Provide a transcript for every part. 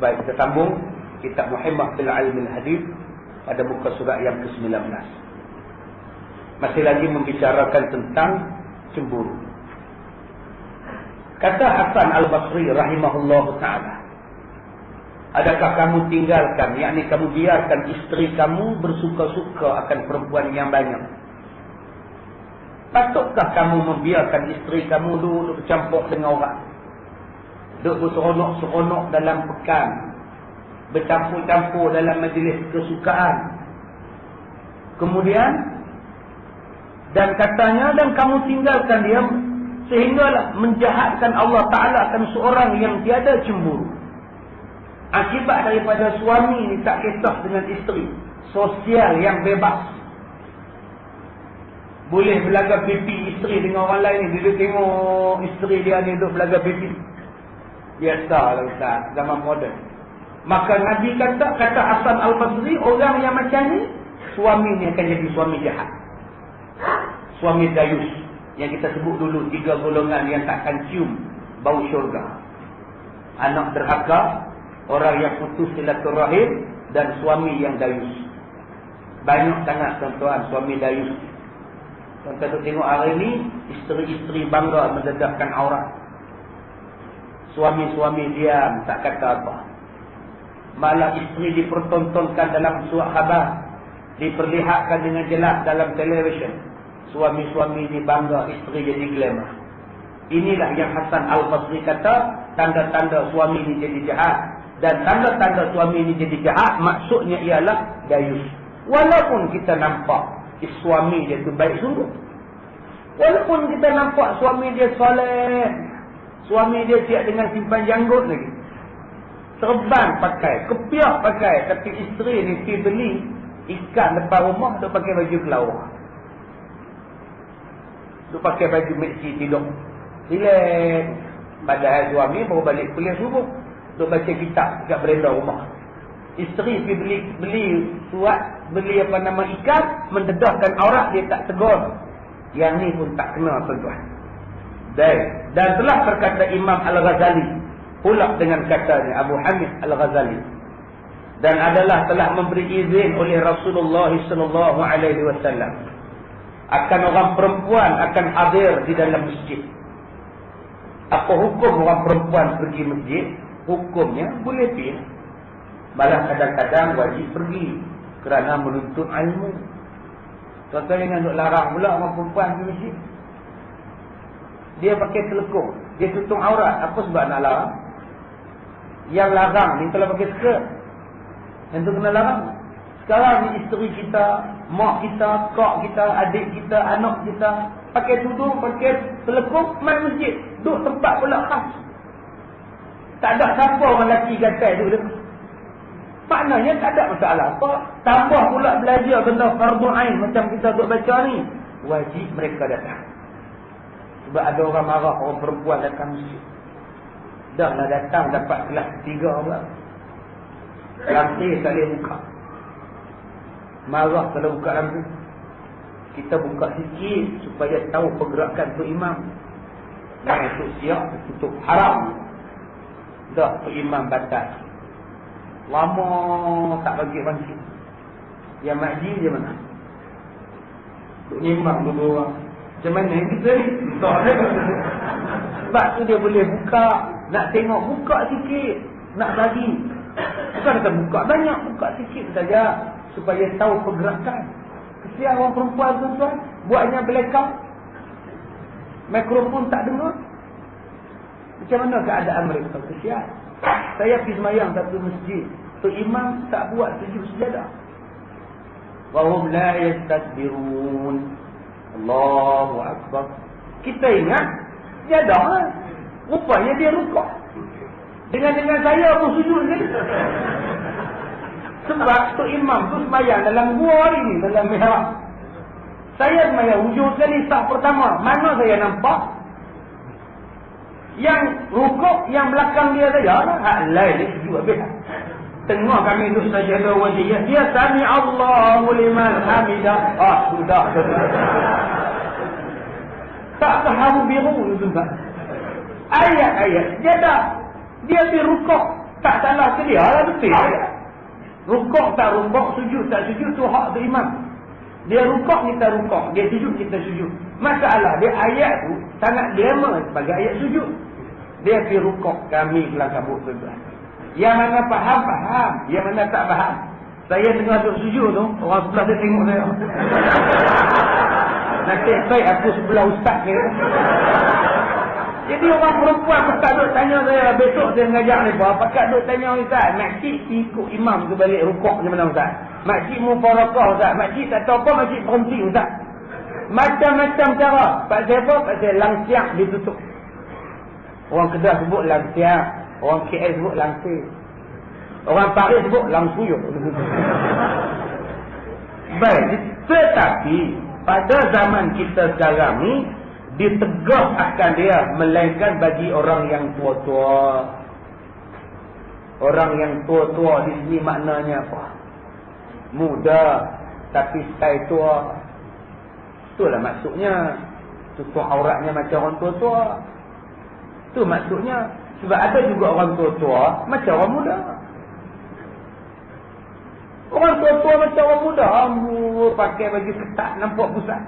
Baik, kita sambung kitab Muhammad fil Ilm al-Hadith pada muka surat yang ke-19. Masih lagi membicarakan tentang cemburu. Kata Hasan al-Basri rahimahullah ta'ala, adakah kamu tinggalkan, yakni kamu biarkan isteri kamu bersuka-suka akan perempuan yang banyak? Patutkah kamu membiarkan isteri kamu duduk bercampur dengan orang, duduk berseronok-seronok dalam pekan, bercampur-campur dalam majlis kesukaan, kemudian dan katanya, dan kamu tinggalkan dia sehinggalah menjahatkan Allah Ta'ala akan seorang yang tiada cemburu. Akibat daripada suami ni tak kisah dengan isteri, sosial yang bebas, boleh belaga pipi isteri dengan orang lain ni. Dia tengok isteri dia ni duduk belaga pipi, biasalah Ustaz, zaman moden. Maka Nabi kata Hasan al-Basri, orang yang macam ni, suami ni akan jadi suami jahat, suami dayus, yang kita sebut dulu 3 golongan yang takkan cium bau syurga: anak derhaka, orang yang putus silaturahim, dan suami yang dayus. Banyak sangat tuan-tuan suami dayus. Tuan-tuan tengok hari ni, isteri-isteri bangga mendedahkan aurat, suami-suami diam tak kata apa. Malah isteri dipertontonkan dalam surat khabar, diperlihatkan dengan jelas dalam televisyen. Suami-suami ni bangga, isteri jadi glamour. Inilah yang Hasan al-Basri kata, tanda-tanda suami ni jadi jahat. Dan tanda-tanda suami ni jadi jahat, maksudnya ialah dayus. Walaupun kita nampak suami dia tu baik sungguh, walaupun kita nampak suami dia soleh, suami dia siap dengan simpan janggut lagi, serban pakai, kepiak pakai, tapi isteri ni pergi beli ikan depan rumah, duk pakai baju kelawar, duk pakai baju meksi tidur, relax. Padahal suami baru balik kuliah subuh, duk baca kitab dekat beranda rumah. Isteri pergi beli suat, beli ikan, mendedahkan aurat, dia tak tegur. Yang ni pun tak kena tuan-tuan. Dan telah berkata Imam Al-Ghazali pula dengan katanya, Abu Hamid Al-Ghazali, dan adalah telah memberi izin oleh Rasulullah SAW akan orang perempuan akan hadir di dalam masjid. Apa hukum orang perempuan pergi masjid? Hukumnya boleh pergi, malah kadang-kadang wajib pergi kerana menuntut ilmu. Tuan-tuan jangan duk larang pula orang perempuan pergi masjid. Dia pakai telekung, dia tutup aurat, apa sebab nak larang? Yang larang ni kalau pakai skirt, yang tu kena larang. Sekarang ni isteri kita, mak kita, kak kita, adik kita, anak kita pakai tudung, pakai telekung, main masjid, duduk tempat pula khas. Tak ada siapa orang lelaki gatai tu. Maknanya tak ada masalah apa. Tambah pula belajar benda fardu ain macam kita duk baca ni, wajib mereka datang. Sebab ada orang marah orang perempuan datang masjid. Dah lah datang dapat kelas 3 pula, lantai tak boleh buka. Marah kalau buka lampu. Kita buka sikit supaya tahu pergerakan tu imam. Yang itu siap, tutup haram. Dah tu imam batas. Lama tak bagi bangkit. Yang makji dia mana? Duk nimbang dua orang. Macam mana kita ni? Tak ada. Sebab tu dia boleh buka. Nak tengok, buka sikit. Nak bagi. Bukan kata buka banyak, buka sikit saja, supaya tahu pergerakan. Kesian orang perempuan tuan-tuan, buatnya blackout, mikrofon tak dengar. Macam mana keadaan mereka? Kesian. Saya pergi semayang satu masjid, tu imam tak buat sujud sejadah. Wa hum la yastakbirun. Allahu akbar. Kita ingat sejadah, rupanya dia rukuk. Dengan saya pun sujud ni. Sebab tu imam tu semayang dalam gua ini, dalam mihrab. Saya semayang hujung sekali saf pertama, mana saya nampak yang rukuk, yang belakang dia saja lah. Hak lain dia sujud habis. Tengah kami duduk sajadah wajiyah, dia sami Allahu liman hamidah. Sudah. Tak tahu biru tu tuan. Ayat-ayat dia dah. Dia pergi rukuk. Tak salah ke dia lah, betul dia. Rukuk tak rukuk, sujud tak sujud, tu hak tu imam. Dia rukuk, kita rukuk. Dia sujud, kita sujud. Masalah dia ayat tu sangat lama sebagai ayat sujud. Dia pergi rukuk, kami kelang kabut tuan-tuan. Yang mana faham, faham. Yang mana tak faham. Saya dengar duduk sujud tu, orang sebelah dia tengok saya. Nanti baik aku sebelah ustaz ni. Jadi orang perempuan pakat duk tanya saya, besok saya ngajak ni apa, pakat duk tanya ustaz, makcik ikut imam ke balik rukuk macam mana ustaz? Makcik mufarakah ustaz? Makcik tak tahu apa, makcik berhenti ustaz. Macam-macam cara. Pasal apa? Pasal langsiak ditutup. Orang Kedah sebut langsiak, orang KL sebut langsir. Orang Paris sebut langsuyuk. Baik, tetapi pada zaman kita sekarang ni ditegah akan dia, melainkan bagi orang yang tua-tua. Orang yang tua-tua di sini maknanya apa? Muda tapi style tua. Itulah maksudnya. Tutup auratnya macam orang tua-tua. Itu maksudnya. Sebab ada juga orang tua-tua macam orang muda. Orang tua-tua macam orang muda, pakai baju ketat, nampak pusat.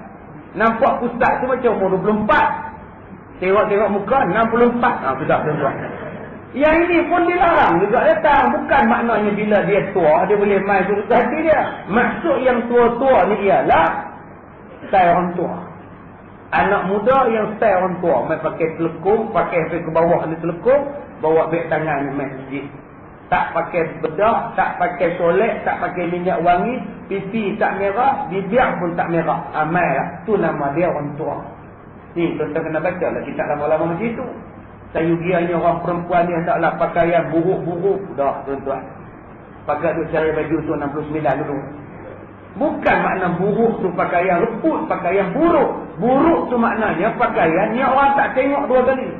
Nampak pusat tu macam umur 24. Tengok-tengok muka 64. Sudah tuan-tuan. Yang ini pun dilarang juga datang. Bukan maknanya bila dia tua dia boleh main suruh hati dia. Maksud yang tua-tua ni ialah style orang tua. Anak muda yang style orang tua, main pakai telekung, pakai sampai ke bawah ni telekung, bawa beg tangan main masjid. Tak pakai bedak, tak pakai solek, tak pakai minyak wangi, pipi tak merah, bibir pun tak merah. Amal lah. Tu nama dia orang tua. Ni tuan-tuan kena baca lah kitab lama-lama macam itu. Sayugianya orang perempuan ni hendaklah pakaian buruk-buruk. Dah tuan-tuan. Pakai tu cari baju tu 69 dulu. Bukan makna buruk tu pakaian leput, pakaian buruk. Buruk tu maknanya pakaian ni orang tak tengok dua kali.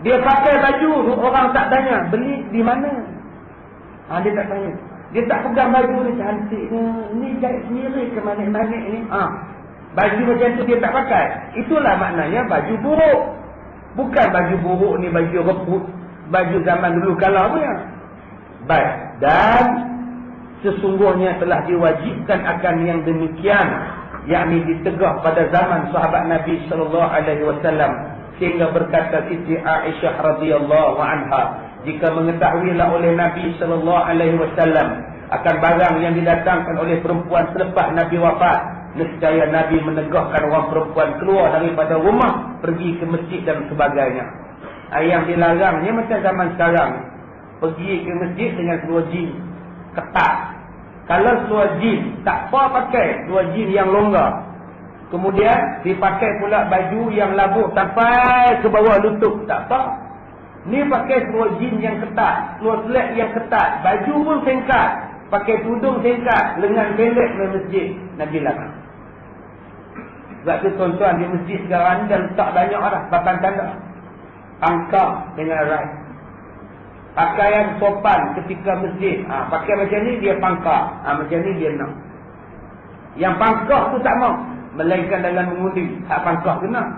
Dia pakai baju tu orang tak tanya, beli di mana? Dia tak tanya. Dia tak pegang baju ni cantik ni jahit sendiri ke manik-manik ni. Baju macam tu dia tak pakai. Itulah maknanya baju buruk. Bukan baju buruk ni baju reput, baju zaman dulu kala punya. Baik. Dan sesungguhnya telah diwajibkan akan yang demikian, yakni ditegah pada zaman sahabat Nabi sallallahu alaihi wasallam. Sehingga berkata Siti Aisyah radhiyallahu anha, jika mengetahuilah oleh Nabi sallallahu alaihi wasallam akan barang yang didatangkan oleh perempuan selepas Nabi wafat, nescaya Nabi menegahkan orang perempuan keluar daripada rumah, pergi ke masjid dan sebagainya. Yang dilarangnya macam zaman sekarang, pergi ke masjid dengan seluar jin ketat. Kalau seluar jin tak apa pakai seluar jin yang longgar. Kemudian dipakai pula baju yang labuh sampai ke bawah lutut. Tak apa. Ni pakai seluar jin yang ketat, seluar selek yang ketat, baju pun singkat, pakai tudung singkat, lengan pendek ke masjid. Nabi larang. Sebab tu tuan-tuan di masjid sekarang dah letak banyak dah papan tanda. Angka dengan rai. Pakaian sopan ketika masjid. Pakai macam ni dia pangkah. Macam ni dia nak. Yang pangkah tu tak mau. Melainkan dalam mengundi. Hak pangkah kena.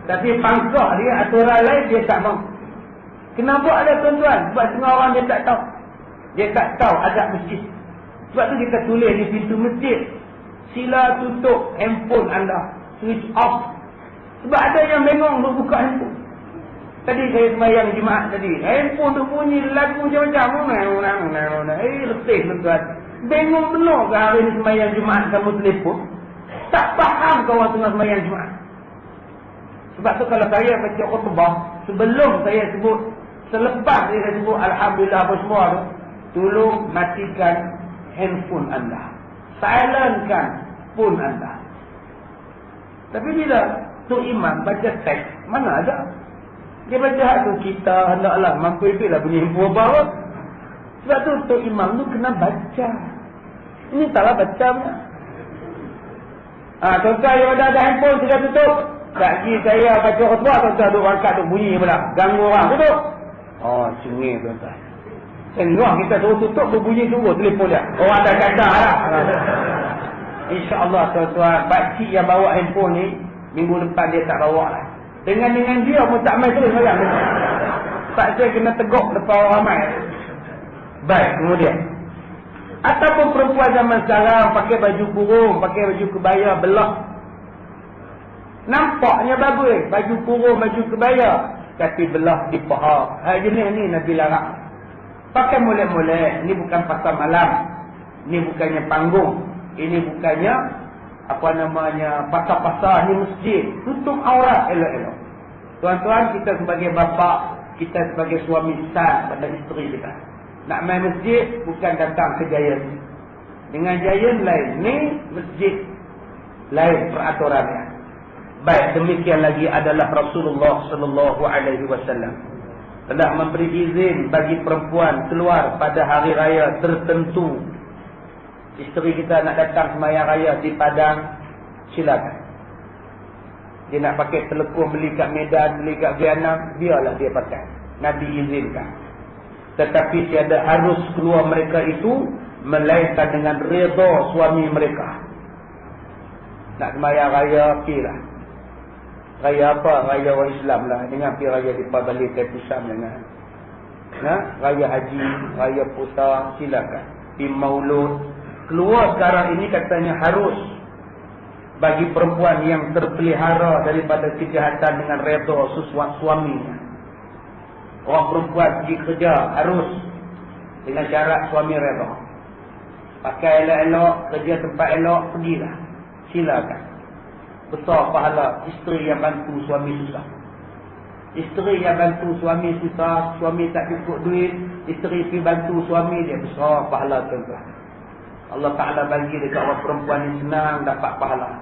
Tapi pangkah dia aturan lain dia tak mau. Kenapa ada tuan-tuan? Sebab setengah orang dia tak tahu. Dia tak tahu adab masjid. Sebab tu kita tulis di pintu masjid, sila tutup handphone anda, switch off. Sebab ada yang bengong duk buka handphone. Tadi saya sembahyang Jumaat tadi, handphone tu bunyi lagu macam-macam. Letih tuan-tuan. Bengong benar ke hari ni sembahyang Jumaat kamu telefon? Tak faham kawan tengah sembahyang Jumaat. Sebab tu kalau saya baca khutbah, sebelum saya sebut, selepas saya sebut Alhamdulillah apa semua tu, tolong matikan handphone anda. Silentkan phone anda. Tapi bila tu imam baca teks, mana ada? Dia baca hak tu, kita hendaklah mampu lah bunyi handphone apa. Sebab tu imam tu kena baca. Ini taklah baca punya. Tuan-tuan yang ada handphone sudah tutup. Lagi saya baca khutbah, tuan-tuan duk rangkat duk bunyi pula. Ganggu orang, tutup. Cengih tuan-tuan. Tengok kita suruh tutup, berbunyi sungguh telefon dia. Orang dah cadar lah. InsyaAllah tuan-tuan, pakcik yang bawa handphone ni, minggu depan dia tak bawa lah. Dengan dia pun tak main terus malam. terpaksa kena teguk depan orang ramai. Baik, kemudian. Ataupun perempuan zaman sekarang pakai baju kurung, pakai baju kebaya belah. Nampaknya bagus, baju kurung, baju kebaya, tapi belah di paha. Jenis ni Nabi larang. Pakai molek-molek, ni bukan pasar malam. Ni bukannya panggung. Ini bukannya apa namanya pasar-pasar, ni masjid. Tutup aurat elok-elok. Tuan-tuan, kita sebagai bapa, kita sebagai suami sah pada isteri kita. Nak main masjid bukan datang ke Giant. Dengan Giant lain, ni masjid lain peraturannya. Baik, demikian lagi adalah Rasulullah sallallahu alaihi wasallam telah memberi izin bagi perempuan keluar pada hari raya tertentu. Isteri kita nak datang sembahyang raya di Padang, silakan. Dia nak pakai telekung beli kat Medan, beli kat Vietnam, biarlah dia pakai. Nabi izinkan. Tetapi tiada harus keluar mereka itu melainkan dengan redha suami mereka. Nak sembahyang raya, pergilah. Raya apa? Raya orang Islam lah. Jangan pergi raya di balik ke Islam, jangan. Raya haji, raya puasa, silakan. Di maulud. Keluar sekarang ini katanya harus bagi perempuan yang terpelihara daripada kejahatan dengan redha suaminya. Orang perempuan pergi kerja harus dengan syarat suami redha. Pakai elok-elok, kerja tempat elok, pergilah. Silakan. Besar pahala isteri yang bantu suami susah. Isteri yang bantu suami susah, suami tak cukup duit, isteri pergi bantu suami dia, besar pahala tuan-tuan. Allah Ta'ala bagi dekat orang perempuan ni senang dapat pahala.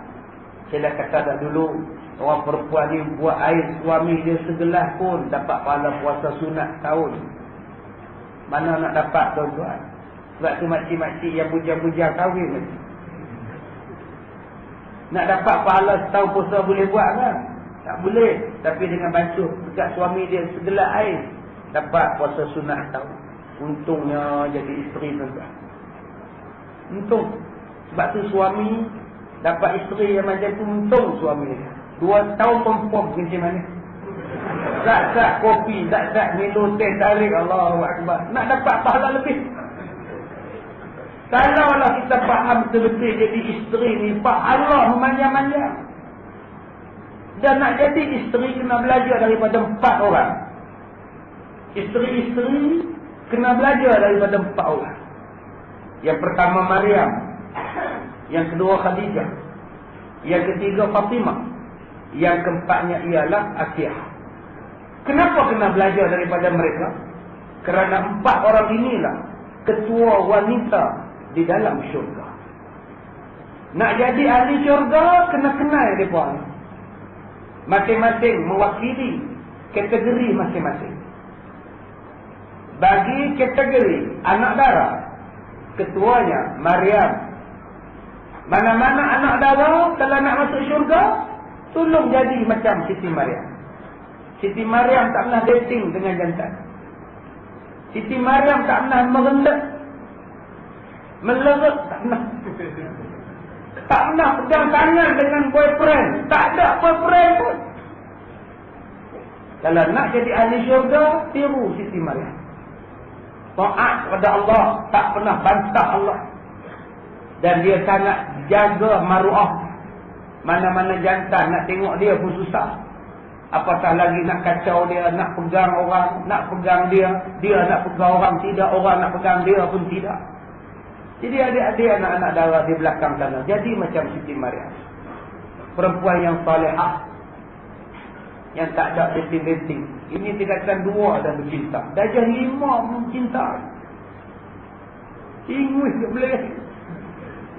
Saya dah kata dah dulu, orang perempuan ni buat air suami dia segelas pun dapat pahala puasa sunat tahun. Mana nak dapat tuan-tuan? Sebab tu makcik-makcik yang bujang-bujang kahwin macam. Nak dapat pahala setahun puasa boleh buat kan? Tak boleh. Tapi dengan bantuh dekat suami dia segelas air, dapat puasa sunat tahun. Untungnya jadi isteri tuan-tuan. Untung. Sebab tu suami dapat isteri yang macam tu, untung suami dia. 2 tahun pom-pom macam mana? Zat-zat kopi, zat-zat minum teh tarik, Allahu Akbar. Nak dapat pahala lebih. Kalaulah kita faham betul-betul jadi isteri ni, pahala memanjang-manjang. Dan nak jadi isteri kena belajar daripada 4 orang. Isteri-isteri kena belajar daripada 4 orang. Yang pertama Maryam, yang kedua Khadijah, yang ketiga Fatimah, yang keempatnya ialah Asiyah. Kenapa kena belajar daripada mereka? Kerana 4 orang inilah ketua wanita di dalam syurga. Nak jadi ahli syurga, kena kenal mereka. Masing-masing mewakili kategori masing-masing. Bagi kategori anak darah, ketuanya Maryam. Mana-mana anak darah kalau nak masuk syurga, tolong jadi macam Siti Maryam. Siti Maryam tak pernah dating dengan jantan. Siti Maryam tak pernah merendah, melerak, tak pernah. Tak pernah pegang tangan dengan boyfriend. Tak ada boyfriend pun. Kalau nak jadi ahli syurga, tiru Siti Maryam. Taat kepada Allah, tak pernah bantah Allah. Dan dia sangat jaga maruah. Mana-mana jantan nak tengok dia pun susah. Apatah lagi nak kacau dia, nak pegang orang, nak pegang dia, dia nak pegang orang, tidak, orang nak pegang dia pun tidak. Jadi adik-adik anak-anak darah di belakang sana, jadi macam Siti Maryam. Perempuan yang salihah, yang tak ada dating-dating. Ini tingkatan 2 dah bercinta. Darjah 5 pun cinta. Ingus dia boleh.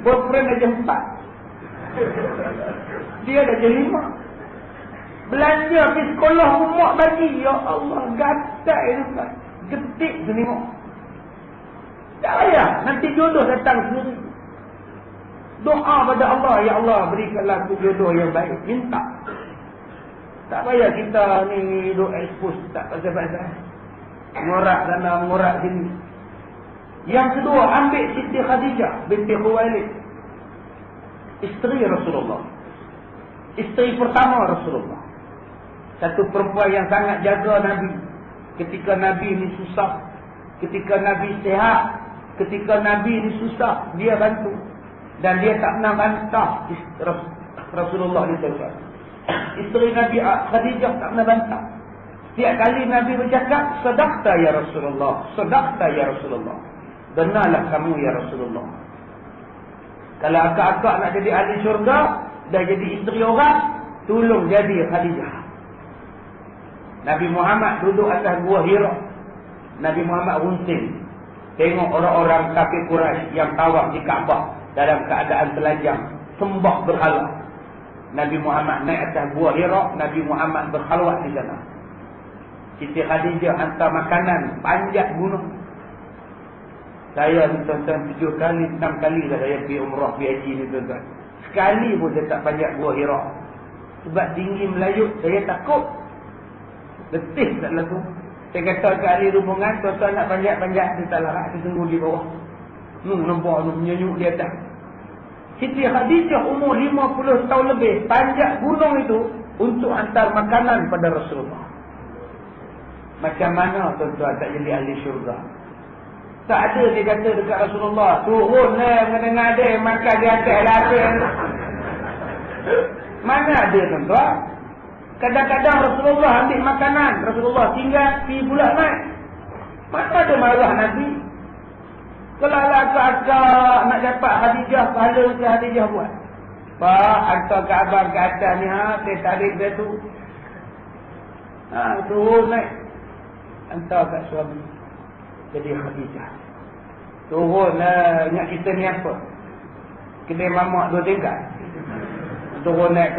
Boyfriend darjah 4. Dia darjah 5. Belanja pergi sekolah rumah bagi. Ya Allah, gatal itu. Getik tu tengok. Tak payah. Nanti jodoh datang sendiri. Doa pada Allah. Ya Allah, berikanlah aku jodoh yang baik. Minta. Tak payah kita ni duk expose. Tak pasal-pasal. Ngorak sana, ngorak sini. Yang kedua, ambil Siti Khadijah binti Khuwailid. Isteri Rasulullah. Isteri pertama Rasulullah. Satu perempuan yang sangat jaga Nabi. Ketika Nabi ni susah, ketika Nabi sihat, ketika Nabi ni susah, dia bantu. Dan dia tak pernah bantah Rasulullah ni tuan-tuan. Isteri Nabi Khadijah tak pernah bantah. Setiap kali Nabi bercakap, sedaqta ya Rasulullah, sedaqta ya Rasulullah, benarlah kamu ya Rasulullah. Kalau akak-akak nak jadi ahli syurga, dah jadi isteri orang, tolong jadi Khadijah. Nabi Muhammad duduk atas gua Hira. Nabi Muhammad runsing, tengok orang-orang kafir Quraisy yang tawaf di Kaabah dalam keadaan telanjang, sembah berhala. Nabi Muhammad naik atas gua Hira, Nabi Muhammad berkhalwat di sana. Siti Khadijah hantar makanan, panjat gunung. Saya ni tuan-tuan 7 kali, 6 kali dah saya pergi umrah, pergi haji ni tuan-tuan. Sekali pun saya tak panjat gua Hira. Sebab tinggi melayut, saya takut. Letih tak laku. Saya kata ke ahli rombongan, tuan-tuan nak panjat-panjat, dia tak larat, dia tunggu di bawah. Nampak menyenyuk di atas. Siti Khadijah umur 50 tahun lebih, panjat gunung itu untuk hantar makanan pada Rasulullah. Macam mana tuan-tuan tak jadi ahli syurga? Tak ada dia kata dekat Rasulullah, turunlah menengah dia, makan di atas lapis. Mana ada tuan-tuan? Kadang-kadang Rasulullah ambil makanan, Rasulullah tinggal, pergi pula naik. Mana ada marah Nabi? Kalau akak-akak nak dapat Khadijah, pahala ke Khadijah buat? Pak, hantar ke abang ke atas ni, saya tarik dia tu. Turun naik. Hantar kat suami. Jadi Khadijah. Turun lah, ingat kita ni apa? Kedai mamak 2 tingkat. Turun naik.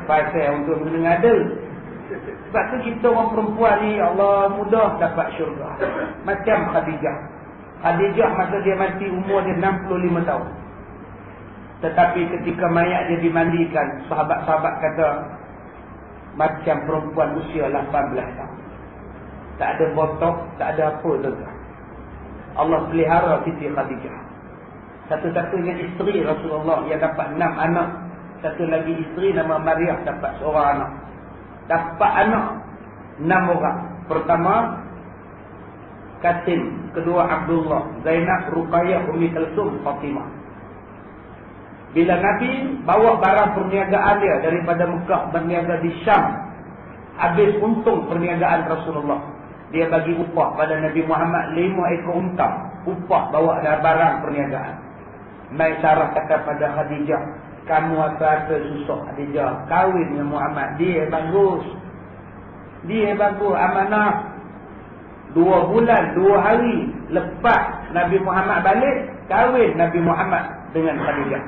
Pasal untuk mengada. Sebab tu kita orang perempuan ni, Allah mudah dapat syurga. Macam Khadijah. Khadijah masa dia mati umur dia 65 tahun. Tetapi ketika mayat dia dimandikan, sahabat-sahabat kata macam perempuan usia 18 tahun. Tak ada botok, tak ada apa tuan-tuan. Allah pelihara Siti Khadijah. Satu-satunya isteri Rasulullah yang dapat 6 anak. Satu lagi isteri nama Maryam dapat seorang anak. Dapat anak 6 orang. Pertama Qasim, kedua Abdullah, Zainab, Ruqayyah, Ummi Kalsum, Fatimah. Bila Nabi bawa barang perniagaan dia daripada Mekah berniaga di Syam, habis untung perniagaan Rasulullah, dia bagi upah pada Nabi Muhammad 5 ekor unta, upah bawa dah barang perniagaan. Mai Sarah kata pada Khadijah, kamu apa-apa susah Khadijah, kahwin dengan Muhammad, dia bagus, amanah. 2 bulan 2 hari lepas Nabi Muhammad balik, kahwin Nabi Muhammad dengan Khadijah.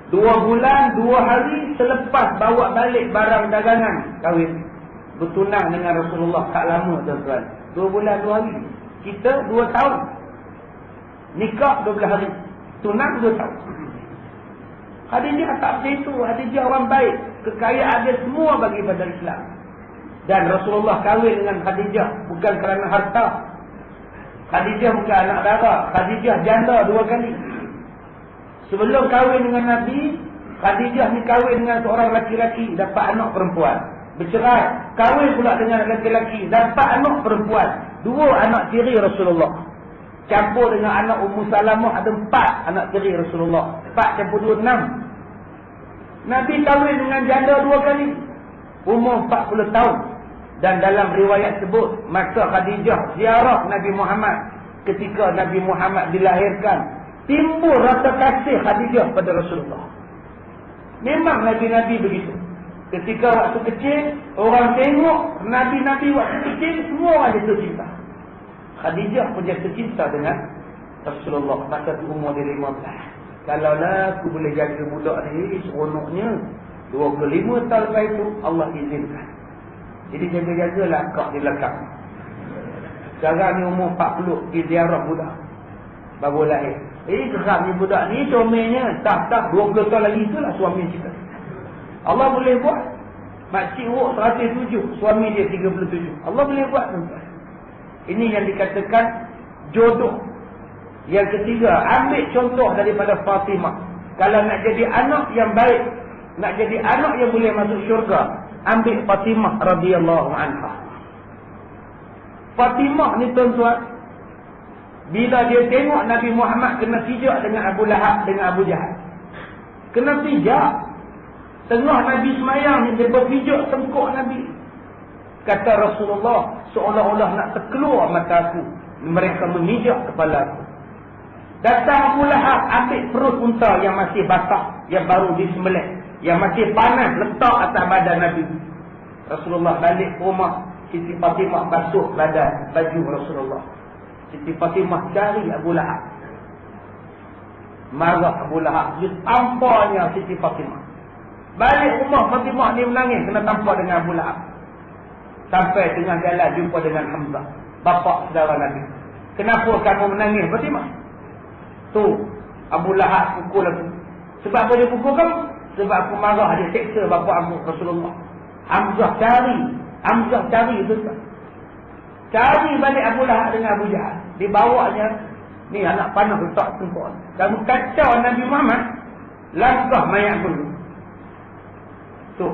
2 bulan 2 hari selepas bawa balik barang dagangan, kahwin. Bertunang dengan Rasulullah tak lama tuan-tuan. 2 bulan 2 hari. Kita 2 tahun. Nikah 12 hari. Tunang 2 tahun. Khadijah tak macam itu. Khadijah orang baik. Kekayaan dia semua bagi pada Islam. Dan Rasulullah kahwin dengan Khadijah bukan kerana harta. Khadijah bukan anak dara. Khadijah janda 2 kali. Sebelum kahwin dengan Nabi, Khadijah ni kahwin dengan seorang laki-laki, dapat anak perempuan. Bercerai, kahwin pula dengan laki-laki, dapat anak perempuan. 2 anak tiri Rasulullah. Campur dengan anak Ummu Salamah, ada 4 anak tiri Rasulullah. 4 campur 2, 6. Nabi kahwin dengan janda 2 kali. Umur 40 tahun. Dan dalam riwayat sebut, masa Khadijah ziarah Nabi Muhammad, ketika Nabi Muhammad dilahirkan, timbul rasa kasih Khadijah pada Rasulullah. Memang Nabi-Nabi begitu. Ketika waktu kecil, orang tengok Nabi-Nabi waktu kecil, semua orang jatuh cinta. Khadijah pun jatuh cinta dengan Rasulullah masa umur dia 15. Kalaulah aku boleh jaga budak ni seronoknya, 25 tahun lepas itu Allah izinkan. Jadi jaga-jagalah akak di belakang. Sekarang ni umur 40, pergi ziarah budak baru lahir. Geram ni budak ni suaminya tak 20 tahun lagi itulah suami kita. Allah boleh buat. Makcik uruk 107, suami dia 37. Allah boleh buat tuan-tuan. Ini yang dikatakan jodoh. Yang ketiga, ambil contoh daripada Fatimah. Kalau nak jadi anak yang baik, nak jadi anak yang boleh masuk syurga, ambil Fatimah radhiyallahu anha. Fatimah ni tuan-tuan, bila dia tengok Nabi Muhammad kena pijak dengan Abu Lahab, dengan Abu Jahal. Kena pijak. Tengah Nabi semayang ni, dia berpijak tengkuk Nabi. Kata Rasulullah, seolah-olah nak terkeluar mata aku. Mereka memijak kepala aku. Datang Abu Lahab, ambil perut unta yang masih basah, yang baru disembelih, yang masih panas, letak atas badan Nabi. Rasulullah balik ke rumah. Siti Fatimah basuh badan, baju Rasulullah. Siti Fatimah cari Abu Lahab. Marah Abu Lahab, dia tampaknya Siti Fatimah. Balik rumah, Fatimah ni menangis, kena tampar dengan Abu Lahab. Sampai tengah jalan jumpa dengan Hamzah, bapa saudara Nabi. Kenapa kamu menangis, Fatimah? Tu, Abu Lahab pukul aku. Sebab apa dia pukul kamu? Sebab aku marah, dia seksa bapa aku, Rasulullah. Hamzah cari itu. Cari balik Abu Lahab dengan Abu Jahal. Dibawanya, ni anak panah letak tengkuk. Kamu kacau Nabi Muhammad, langkah mayat dulu. Tu.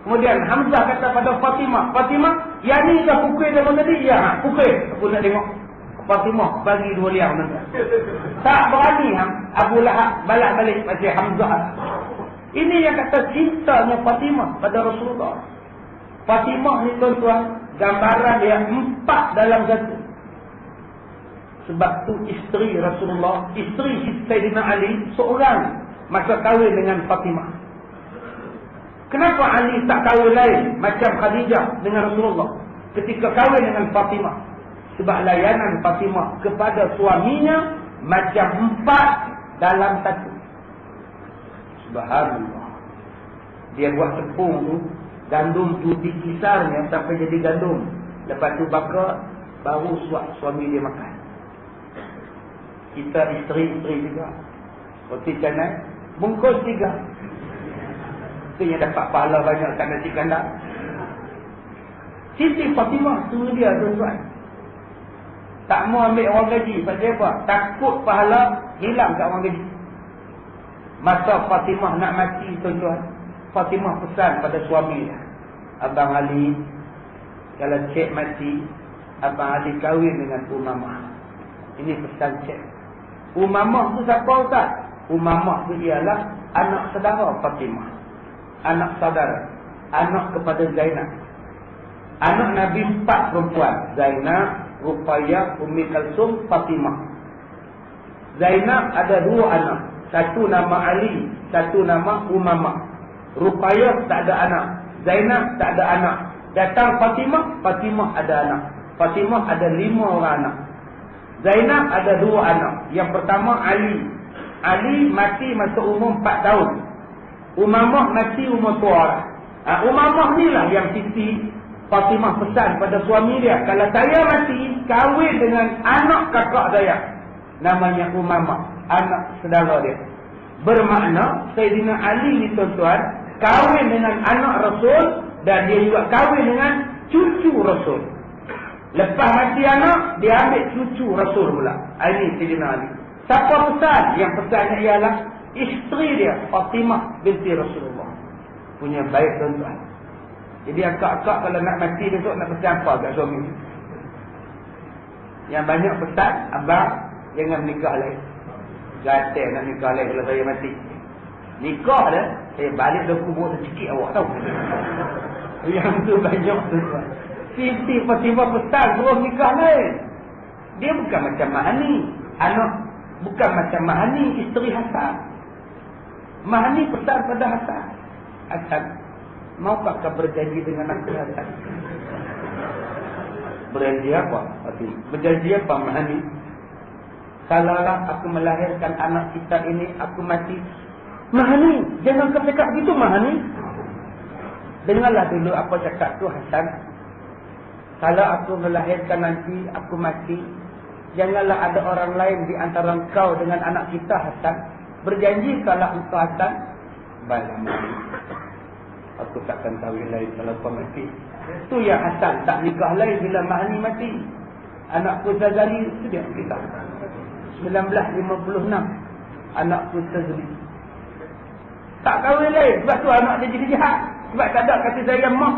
Kemudian Hamzah kata pada Fatimah, Fatimah, yang ni dah pukul dia tadi? Ya, pukul. Aku nak tengok. Fatimah bagi 2 liang nanti. Tak berani Abu Lahab balik macam Hamzah. Ini yang kata cintanya Fatimah pada Rasulullah. Fatimah ni tuan-tuan, gambaran dia 4 dalam 1. Sebab tu isteri Rasulullah, isteri Sayyidina Ali seorang masa kahwin dengan Fatimah. Kenapa Ali tak kahwin lain macam Khadijah dengan Rasulullah ketika kahwin dengan Fatimah? Sebab layanan Fatimah kepada suaminya macam 4 dalam 1. Subhanallah. Dia buat tepung tu, gandum tu dikisarnya sampai jadi gandum. Lepas tu bakar, baru suami dia makan. Kita isteri juga. Roti canai, bungkus 3. Itu yang dapat pahala banyak kat nasi kandar. Siti Fatimah tu dia tuan-tuan. Tak mau ambil orang gaji. Pasal apa? Takut pahala hilang kat orang gaji. Masa Fatimah nak mati tuan-tuan, Fatimah pesan pada suami dia, Abang Ali, kalau Cik mati, Abang Ali kahwin dengan Umamah. Ini pesan Cik. Umamah tu siapa Ustaz? Umamah tu ialah anak saudara Fatimah. Anak saudara. Anak kepada Zainab. Anak Nabi 4 perempuan. Zainab, Ruqayyah, Ummi Kalsum, Fatimah. Zainab ada 2 anak. Satu nama Ali, satu nama Umamah. Ruqayyah tak ada anak. Zainab tak ada anak. Datang Fatimah, Fatimah ada anak. Fatimah ada 5 orang anak. Zainab ada 2 anak. Yang pertama Ali. Ali mati masa umur 4 tahun. Umamah mati umur 2 orang. Umamah ni lah yang Siti Fatimah pesan pada suami dia, kalau saya mati, kahwin dengan anak kakak saya. Namanya Umamah, anak saudara dia. Bermakna Sayyidina Ali ni tuan-tuan, kahwin dengan anak Rasul, dan dia juga kahwin dengan cucu Rasul. Lepas mati anak, dia ambil cucu Rasul pula. Ini Sayyidina Ali. Siapa pesan? Yang pesannya ialah isteri dia, Fatimah binti Rasulullah. Punya baik tuan-tuan. Jadi akak-akak kalau nak mati besok nak pesan apa kat suami? Yang banyak pesan, abang jangan menikah lagi. Gatal nak nikah lagi kalau saya mati. Nikah dah, saya balik dah kubur tercekik awak tahu. Yang tu banyak tuan-tuan. Siti Fatimah pesan suruh nikah lain. Dia bukan macam Mahani. Anak bukan macam Mahani, isteri Hasan. Mahani pesan pada Hasan. Hasan, maukah kau berjanji dengan aku Hasan? Berjanji apa? Berjanji apa Mahani? Kalaulah aku melahirkan anak kita ini, aku mati. Mahani, jangan kau cakap gitu Mahani. Dengarlah dulu apa cakap tu Hasan. Kalau aku melahirkan nanti, aku mati, janganlah ada orang lain di antara kau dengan anak kita Hasan. Berjanji kalau engkau Hasan, baiklah Mahani, aku takkan kahwin lain kalau kau mati. Itu yang Hasan tak nikah lain bila Mahani mati. Anakku Zazali sudah kita 1956 anakku Zazali tak kahwin lain. Sebab tu anak dia jadi jahat. Sebab tak ada kasih sayang mak.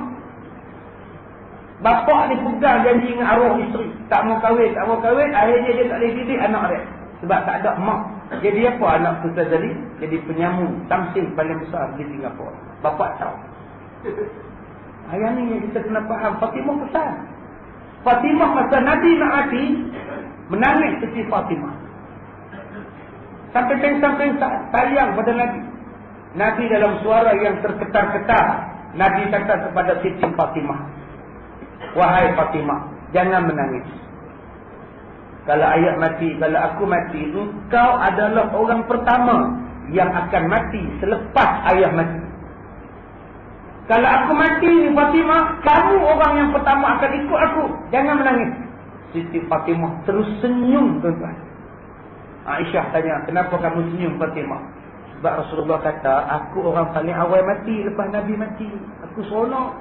Bapak ni pegang janji dengan arwah isteri. Tak mau kahwin. Akhirnya dia tak boleh didik anak dia. Sebab tak ada mak. Jadi apa anak tu terjadi? Jadi penyambung tamsil paling besar di Singapura. Bapak tahu. Ayah ni yang kita kena faham. Fatimah pesan. Fatimah masa Nabi nak mati, menangis Siti Fatimah. Sampai pengsan-pengsan sayang pada Nabi. Nabi dalam suara yang terketar-ketar, Nabi kata kepada Siti Fatimah, wahai Fatimah, jangan menangis. Kalau ayah mati, kalau aku mati, engkau adalah orang pertama yang akan mati selepas ayah mati. Kalau aku mati, Fatimah, kamu orang yang pertama akan ikut aku. Jangan menangis. Siti Fatimah terus senyum, tuan-tuan. Aisyah tanya, kenapa kamu senyum, Fatimah? Sebab Rasulullah kata, aku orang paling awal mati lepas Nabi mati. Aku seronok.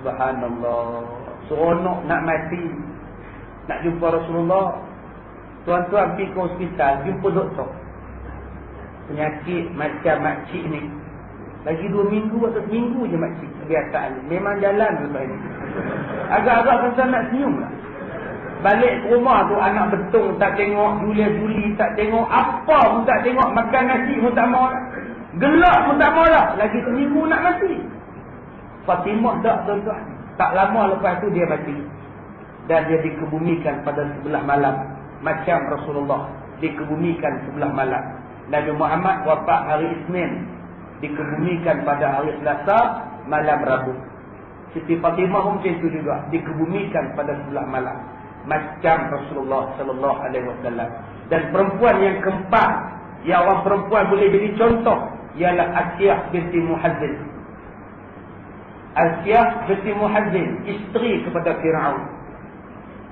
Subhanallah. Seronok nak mati. Nak jumpa Rasulullah. Tuan-tuan pergi ke hospital, jumpa doktor. Penyakit macam makcik ni. Lagi 2 minggu atau seminggu je makcik kebiasaan. Memang jalan tuan ini. Agak-agak tuan-tuan nak senyum lah. Balik ke rumah tu anak betung tak tengok, Julia tak tengok, apa pun tak tengok, makan nasi pun tak mau lah. Gelap pun tak mau lah. Lagi seminggu nak mati. Fatimah tak tuan-tuan. Tak lama lepas tu dia mati. Dan dia dikebumikan pada sebelah malam. Macam Rasulullah dikebumikan sebelah malam. Nabi Muhammad wafat hari Isnin, dikebumikan pada hari Selasa malam Rabu. Siti Fatimah pun macam itu juga, dikebumikan pada sebelah malam. Macam Rasulullah sallallahu alaihi wasallam. Dan perempuan yang keempat, yang orang perempuan boleh jadi contoh, ialah Asiyah binti Muhazzin. Asiyah binti Muhazzin, isteri kepada Fir'aun.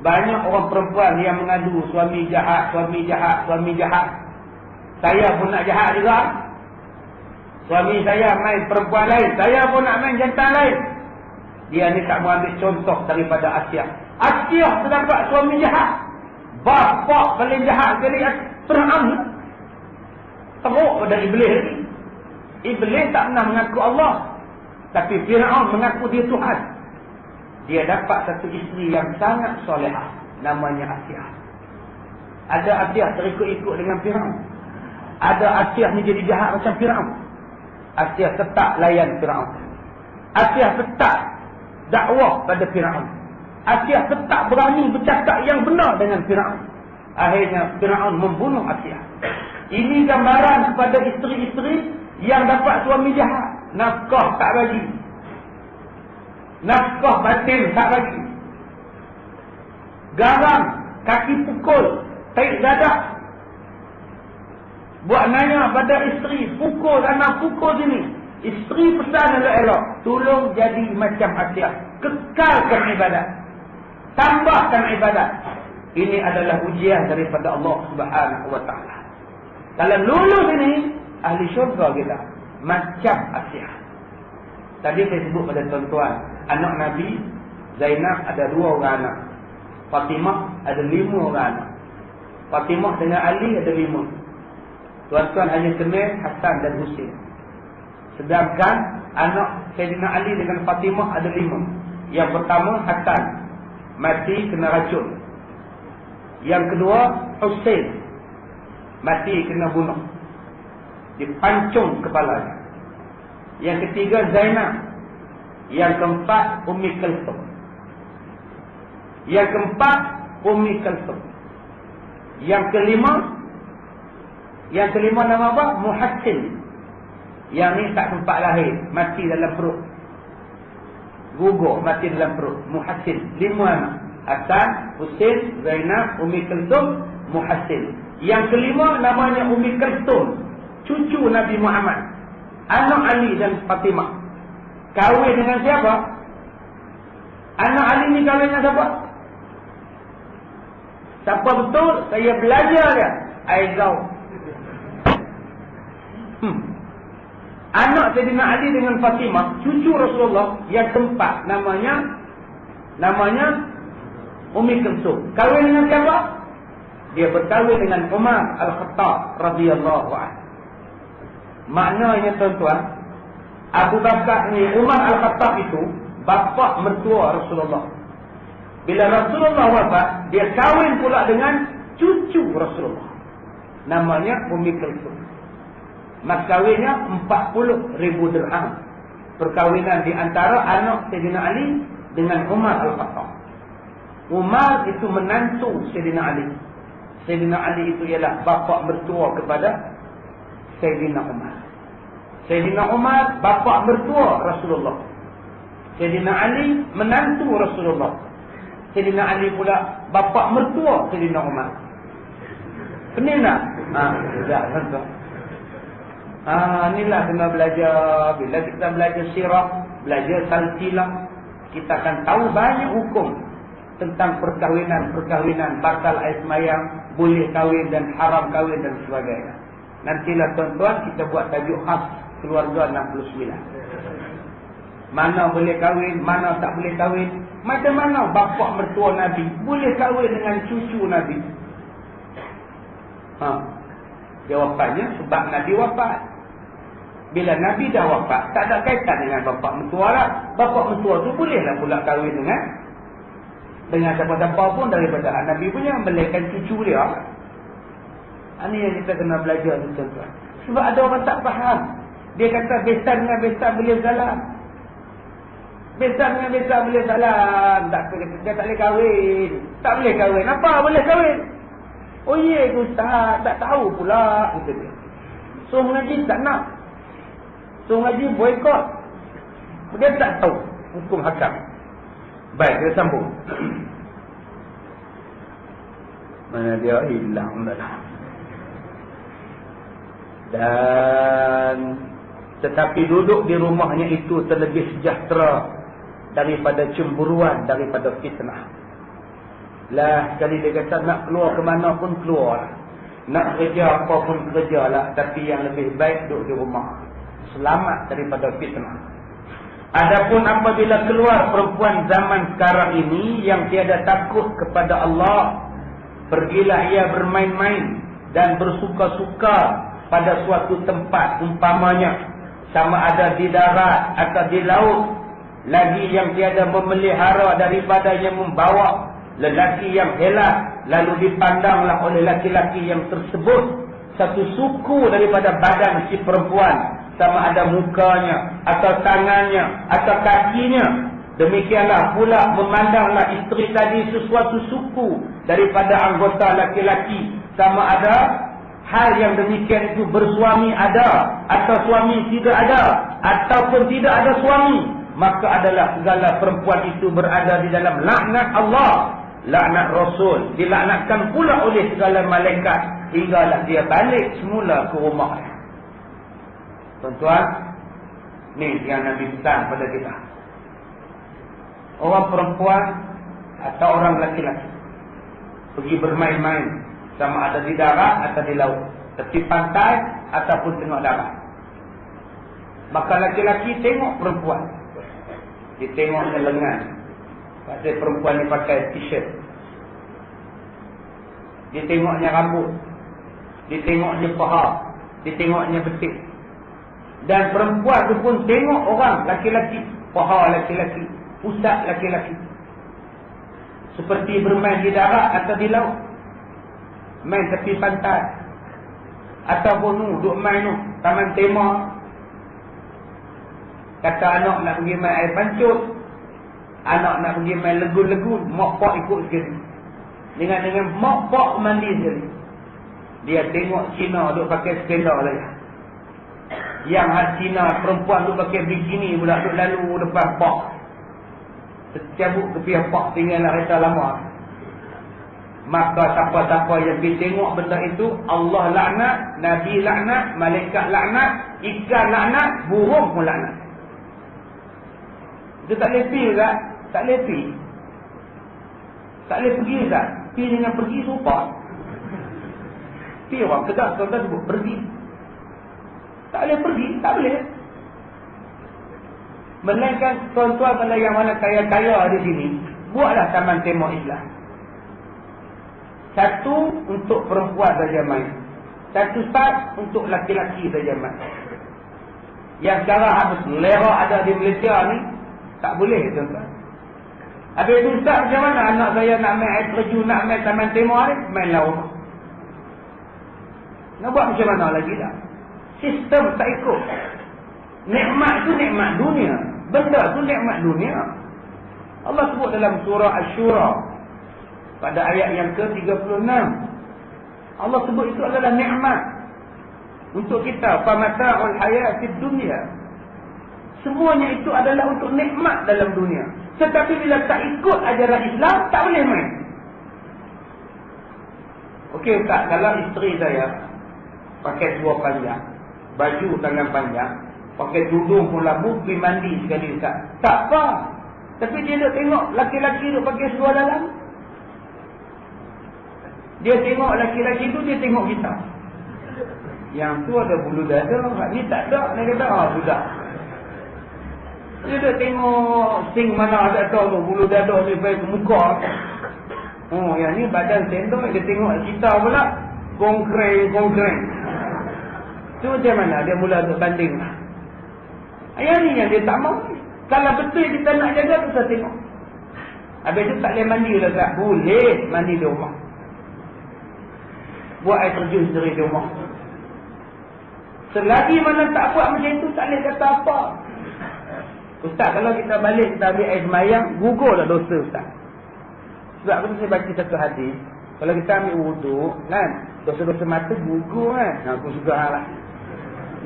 Banyak orang perempuan yang mengadu suami jahat. Saya pun nak jahat juga. Suami saya main perempuan lain, saya pun nak main jantan lain. Dia ni tak mau ambil contoh daripada Asiyah. Asiyah terdapat suami jahat. Bapak paling jahat sekali Fir'aun. Teruk pada Iblis lagi. Iblis tak pernah mengaku Allah, tapi Fir'aun mengaku dia Tuhan. Dia dapat satu isteri yang sangat solehah, namanya Asiyah. Ada Asiyah terikut-ikut dengan Fir'aun. Ada Asiyah ni jadi jahat macam Fir'aun. Asiyah tetap layan Fir'aun. Asiyah tetap dakwah pada Fir'aun. Asiyah tetap berani bercakap yang benar dengan Fir'aun. Akhirnya Fir'aun membunuh Asiyah. Ini gambaran kepada isteri-isteri yang dapat suami jahat. Nafkah tak bagi, nafkah batin tak bagi, garam, kaki pukul, tarik dadah, buat nanya pada isteri, pukul sana, pukul sini. Isteri pesan elok-elok, tolong jadi macam Asiyah, kekalkan ibadat, tambahkan ibadat. Ini adalah ujian daripada Allah Subhanahu wa taala. Kalau lulus ini, ahli syurga kita macam Asiyah. Tadi saya sebut pada tuan-tuan, anak Nabi Zainab ada 2 orang anak, Fatimah ada 5 orang anak. Fatimah dengan Ali ada 5. Tuan-tuan hanya kenal Hasan dan Husin. Sedangkan anak Sayyidina Ali dengan Fatimah ada 5. Yang pertama Hasan, mati kena racun. Yang kedua Husin, mati kena bunuh, dipancung kepalanya. Yang ketiga Zainab. Yang keempat Ummi Kalsum. Yang keempat Ummi Kalsum. Yang kelima nama apa? Muhassin. Yang ni tak sempat lahir, mati dalam perut, gugur mati dalam perut. Muhassin. 5 anak: Hasan, Husin, Zainab, Ummi Kalsum, Muhassin. Yang kelima namanya Ummi Kalsum, cucu Nabi Muhammad, anak Ali dan Fatimah. Kahwin dengan siapa? Anak Ali ni kahwin dengan siapa? Siapa betul? Saya belajar dia. Aizau. Anak Sayyidina Ali dengan Fatimah, cucu Rasulullah yang keempat, namanya Ummi Kalsum. Kahwin dengan siapa? Dia berkahwin dengan Umar Al-Khattab radhiyallahu anhu. Maknanya tuan-tuan, Abu Bakar ni, Umar Al-Khattab itu bapa mertua Rasulullah. Bila Rasulullah wafat, dia kahwin pula dengan cucu Rasulullah. Namanya Ummi Kulthum. Mas kahwinnya 40,000 dirham. Perkahwinan di antara anak Sayyidina Ali dengan Umar Al-Khattab. Umar itu menantu Sayyidina Ali. Sayyidina Ali itu ialah bapa mertua kepada Sayyidina Umar. Sayyidina Umar bapa mertua Rasulullah. Sayyidina Ali menantu Rasulullah. Sayyidina Ali pula bapa mertua Sayyidina Umar. Pening tak? Tidak, tuan-tuan. Inilah kena belajar. Bila kita belajar sirah, belajar salsilah, kita akan tahu banyak hukum tentang perkahwinan, batal air semayang, boleh kahwin dan haram kahwin dan sebagainya. Nantilah tuan-tuan kita buat tajuk khas keluarga 69. Mana boleh kahwin, mana tak boleh kahwin. Macam mana bapa mertua Nabi boleh kahwin dengan cucu Nabi? Jawapannya sebab Nabi wafat. Bila Nabi dah wafat, tak ada kaitan dengan bapa mertua lah. Bapa mertua tu bolehlah pula kahwin dengan siapa-siapa pun daripada Nabi punya, melainkan cucu dia. Ini yang kita kena belajar ni, tuan-tuan. Sebab ada orang tak faham. Dia kata besan dengan besan boleh salam. Besan dengan besan boleh salam. Dia tak boleh kahwin. Tak boleh kahwin. Apa boleh kahwin? Oh ye, Ustaz, tak tahu pula. Kata dia. So mengaji tak nak. So mengaji boykot. Dia tak tahu hukum hakam. Baik, kita sambung. Mana dia hilang dah. Dan tetapi duduk di rumahnya itu terlebih sejahtera daripada cemburuan, daripada fitnah. Lah, sekali dia kata nak keluar ke mana pun keluar. Nak kerja apa pun kerjalah, tapi yang lebih baik duduk di rumah. Selamat daripada fitnah. Adapun apabila keluar perempuan zaman sekarang ini yang tiada takut kepada Allah, pergilah ia bermain-main dan bersuka-suka pada suatu tempat, umpamanya sama ada di darat atau di laut, lagi yang tiada memelihara daripada yang membawa lelaki yang helat, lalu dipandanglah oleh laki-laki yang tersebut satu suku daripada badan si perempuan, sama ada mukanya atau tangannya atau kakinya. Demikianlah pula memandanglah isteri tadi sesuatu suku daripada anggota laki-laki, sama ada hal yang demikian itu bersuami ada atau suami tidak ada, ataupun tidak ada suami, maka adalah segala perempuan itu berada di dalam laknat Allah, laknat Rasul, dilaknatkan pula oleh segala malaikat hinggalah dia balik semula ke rumah. Tuan-tuan, ni yang Nabi pesan pada kita. Orang perempuan atau orang laki-laki pergi bermain-main, sama ada di darat atau di laut, tepi pantai ataupun tengok darat. Maka laki-laki tengok perempuan, dia tengoknya lengan. Pasal perempuan ni pakai t-shirt, dia tengoknya rambut, dia tengoknya paha, dia tengoknya betik. Dan perempuan tu pun tengok orang laki-laki, paha laki-laki, pusat laki-laki. Seperti bermain di darat atau di laut, main tepi pantai, ataupun duduk main taman tema. Kata anak nak pergi main air pancut, anak nak pergi main legun-legun, mak pak ikut sekali. Dengan mak pak mandi sekali. Dia tengok Cina duduk pakai skandal lagi. Yang Cina perempuan tu pakai bikini pula duduk lalu depan pak. Tercabut ke pihak pak, tinggallah kereta lama. Maka siapa-siapa yang pergi tengok benda itu, Allah laknat, Nabi laknat, malaikat laknat, ikan laknat, burung pun laknat. Itu tak boleh pergi tak? Tak boleh pergi. Tak boleh pergi tak? Pergi dengan pergi serupa. Pergi orang kedai, tuan-tuan sebut pergi. Tak boleh pergi, tak boleh. Melainkan tuan-tuan kalau yang mana kaya-kaya di sini, buatlah taman tembok Islam. Satu untuk perempuan saja main, satu start untuk laki-laki saja main. Yang sekarang habis lera ada di Malaysia ni, Tak boleh tuan-tuan. Habis tu Ustaz, macam mana anak saya nak main air terjun, nak main Taman Timur ni? Mainlah rumah. Nak buat macam mana lagi dah? Sistem tak ikut. Nikmat tu nikmat dunia. Benda tu nikmat dunia. Allah sebut dalam surah Asy-Syura pada ayat yang ke-36. Allah sebut itu adalah nikmat untuk kita. Famata'ul hayatid dunya. Semuanya itu adalah untuk nikmat dalam dunia. Tetapi bila tak ikut ajaran Islam, tak boleh main. Okey Ustaz, kalau isteri saya pakai seluar panjang, baju tangan panjang, pakai tudung pun labu, pergi mandi sekali Ustaz, tak apa. Tapi dia nak tengok laki-laki tu pakai seluar dalam. Dia tengok laki-laki tu, dia tengok kita. Yang tu ada bulu dada, ni tak ada. Dia kata, sudah. Dia dah tengok sing mana tak tahu tu, bulu dada ni sampai ke muka. Oh, yang ni badan sendok, dia tengok kita pula gongkreng. Tu macam mana dia mula untuk banding. Yang ni yang dia tak mahu. Kalau betul kita nak jaga, kita tengok. Habis tu tak boleh mandi lah tak? Boleh mandi di rumah. Buat air terjun sendiri di rumah. Selagi mana tak buat macam itu, tak boleh kata apa. Ustaz, kalau kita balik, kita ambil air semayang, gugurlah dosa Ustaz. Sebab apa saya baca satu hadis, kalau kita ambil wuduk, kan, dosa-dosa mata gugur kan. Nah, aku suka lah.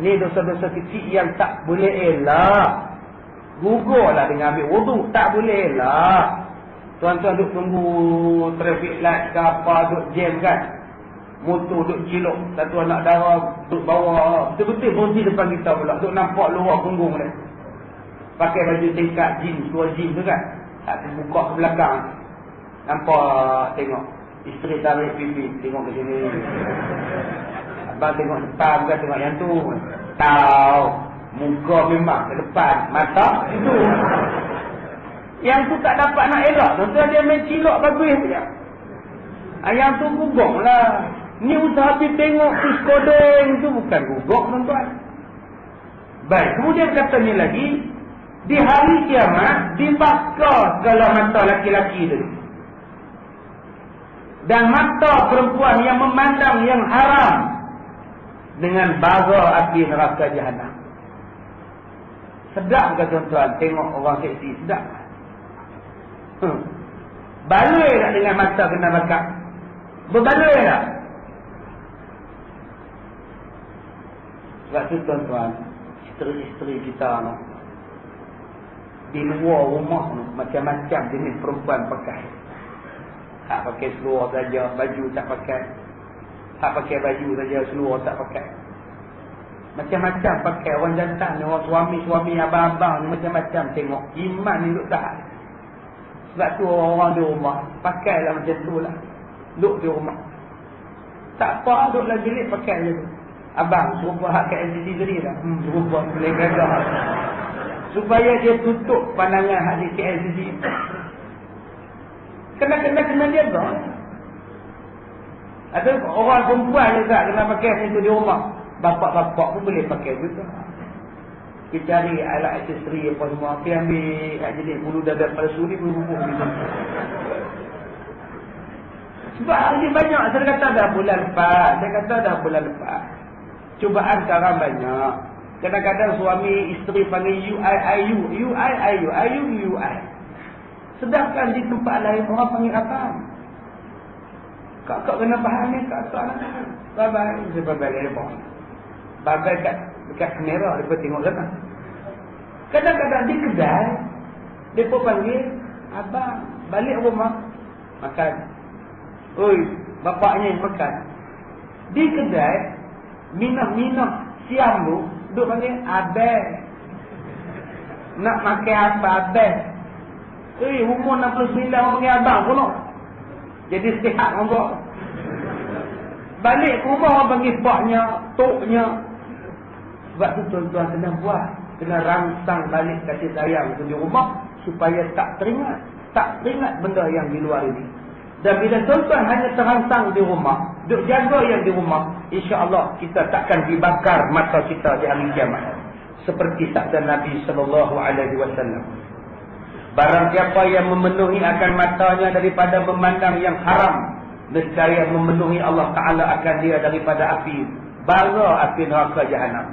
Ni dosa-dosa kecil yang tak boleh elak. Gugurlah dengan ambil wuduk, tak boleh elak. Tuan-tuan duduk tunggu traffic light ke apa, duduk jam kan. Motor duduk cilok, satu anak darah duduk bawah, betul-betul berhenti depan kita pula, duduk nampak luar punggung dia. Pakai baju tingkat jeans, keluar jeans tu kan, tak terbuka ke belakang. Nampak, tengok isteri tarik pipi, tengok ke sini. Abang tengok depan, bukan tengok yang tu. Tahu, muka memang ke depan, mata itu. Yang tu tak dapat nak elak, tuan-tuan, dia main cilok bagus dia. Yang tu gugur lah. Ni usaha pergi tengok piskodeng tu bukan gugur, tuan-tuan. Baik, kemudian katanya lagi, di hari kiamat dibakar segala mata laki-laki itu. Dan mata perempuan yang memandang yang haram dengan bara api neraka jahanam. Sedap ke tuan-tuan tengok orang seksi? Sedap. Baloi tak dengan mata kena bakar? Berbaloi tak? Sebab tu tuan-tuan, isteri-isteri kita no, di luar rumah no, macam-macam jenis perempuan pakai. Tak pakai seluar saja, baju tak pakai. Tak pakai baju saja, seluar tak pakai. Macam-macam pakai. Orang jantan, orang suami-suami, abang-abang, macam-macam tengok. Iman ni duduk tak. Sebab tu orang-orang di rumah, pakailah macam tu lah. Duduk di rumah. Tak apa, duduk lagi lip pakai je tu. Abang, suruh buat hak kat LCD tadi lah. Suruh buat boleh gagal. Supaya dia tutup pandangan hak di LCD. Kena jaga. Ada orang perempuan juga kena pakai macam tu di rumah. Bapak-bapak pun boleh pakai juga. Kita cari alat aksesori apa semua. Kita ambil kat jenis bulu dada palsu ni pun hubung gitu. Sebab hari ni banyak. Saya kata dah bulan lepas. Cubaan sekarang banyak. Kadang-kadang suami isteri panggil UI. Sedangkan di tempat lain orang panggil apa? Kak kena faham ni, kak lah. Bye-bye. Saya bye-bye lepas. Bye-bye dekat kamera, mereka tengok sana. Kadang-kadang di kedai, mereka panggil, abang, balik rumah, makan. Oi, bapaknya yang makan. Di kedai, minum siang tu, duduk panggil, abang. Nak makan apa, abang? Umur 69 orang panggil abang pun. Jadi sihat orang tu. Balik ke rumah orang panggil paknya, toknya. Sebab tu tuan-tuan kena buat. Kena rangsang balik kasih sayang di rumah. Supaya tak teringat benda yang di luar ini. Dan bila tuan-tuan hanya terangsang di rumah, duk jaga yang di rumah, insya-Allah kita takkan dibakar mata kita di hari kiamat. Seperti sabda Nabi sallallahu alaihi wasallam. Barang siapa yang memenuhi akan matanya daripada memandang yang haram, nescaya memenuhi Allah Ta'ala akan dia daripada api bara, api neraka jahanam.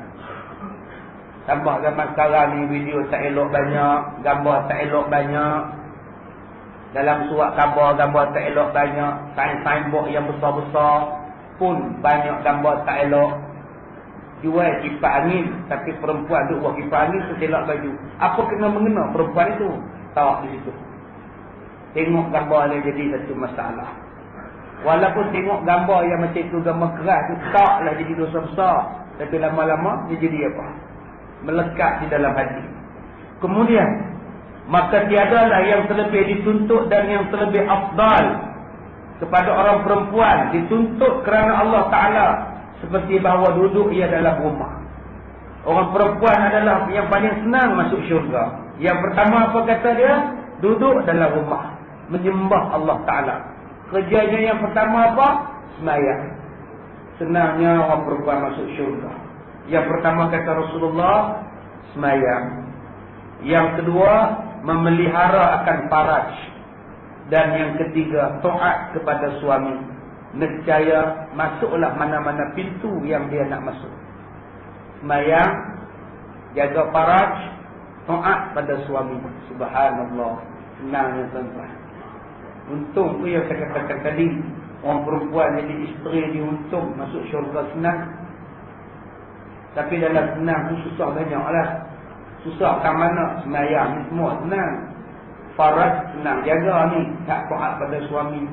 Tambah zaman sekarang ni video tak elok banyak, gambar tak elok banyak, dalam surat khabar gambar tak elok banyak, signboard yang besar-besar pun banyak gambar tak elok. Jual kipas angin, tapi perempuan duduk buah kipas angin terselak baju. Apa kena mengena perempuan itu? Tak di situ. Tengok gambar dia jadi satu masalah. Walaupun tengok gambar yang macam itu, gambar keras tu, taklah jadi dosa besar. Tapi lama-lama dia jadi apa? Melekat di dalam hati. Kemudian, maka tiadalah yang terlebih dituntut dan yang terlebih afdal kepada orang perempuan dituntut kerana Allah Ta'ala seperti bahawa duduk ia dalam rumah. Orang perempuan adalah yang paling senang masuk syurga. Yang pertama apa kata dia? Duduk dalam rumah, menyembah Allah Ta'ala. Kerjanya yang pertama apa? Sembahyang. Senangnya orang perempuan masuk syurga. Yang pertama kata Rasulullah, sembahyang. Yang kedua, memelihara akan faraj. Dan yang ketiga, taat kepada suami. Nescaya masuklah mana-mana pintu yang dia nak masuk. Sembahyang, jaga faraj, taat pada suami. Subhanallah. Senangnya tuan-tuan. Untung tu yang saya katakan tadi, orang perempuan jadi isteri dia untung masuk syurga senang. Tapi dalam senang tu susah banyaklah. Susah kat mana? Sembahyang ni semua senang. Faraj senang jaga ni, tak taat pada suami.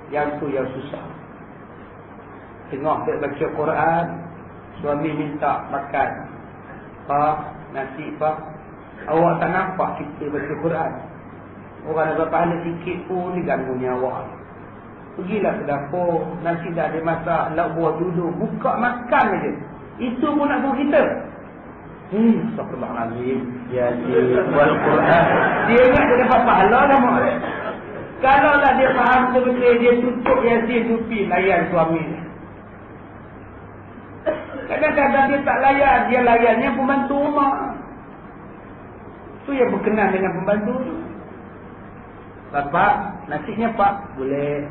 Yang tu yang susah. Tengok dia baca Quran, suami minta makan. Pak, nasi pak. Awak tak nampak kita baca Quran. Orang ada pahala sikit pun diganggu nyawa. Pergilah ke dapur, nasi dah ada masak, lauk buah duduk, buka makan aja. Itu pun nak buat kita. Astagfirullahaladzim. Ya, dia buat Quran. Dia ingat dia dapat pahala dah mak. Kalau lah dia faham betul-betul, dia tutup Yasin tupi layan suami. Kadang-kadang dia tak layan, dia layannya pembantu rumah. Tu yang berkenan dengan pembantu tu. Bapak, nasinya pak? Boleh.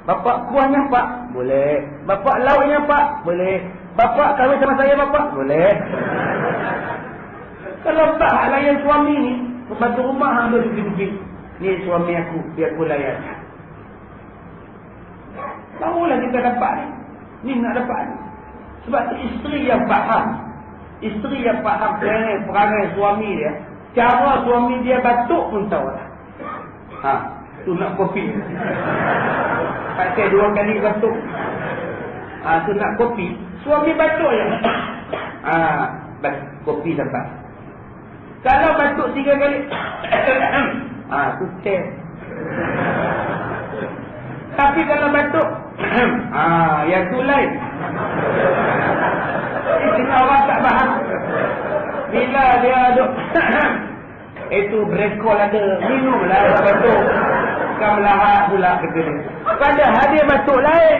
Bapak, kuahnya pak? Boleh. Bapak, lauknya pak? Boleh. Bapak, kahwin sama saya bapak? Boleh. Kalau tak layan suami ni, pembantu rumah ada tupi-tupi. Ni suami aku, biar aku layan. Barulah kita dapat ni. Ni nak dapat ni. Sebab tu isteri yang faham. Isteri yang faham perangai suami dia. Cara suami dia batuk pun tahu lah. Tu nak kopi. Pakai 2 kali batuk. Tu nak kopi. Suami batuk je. Kopi dapat. Kalau batuk 3 kali. Tu test. Tapi kalau batuk. Yang tu lain. Ini orang tak faham. Bila dia aduk. Itu brekol ada, minumlah batuk. Bukan melahap pula kata dia. Padahal dia batuk lain.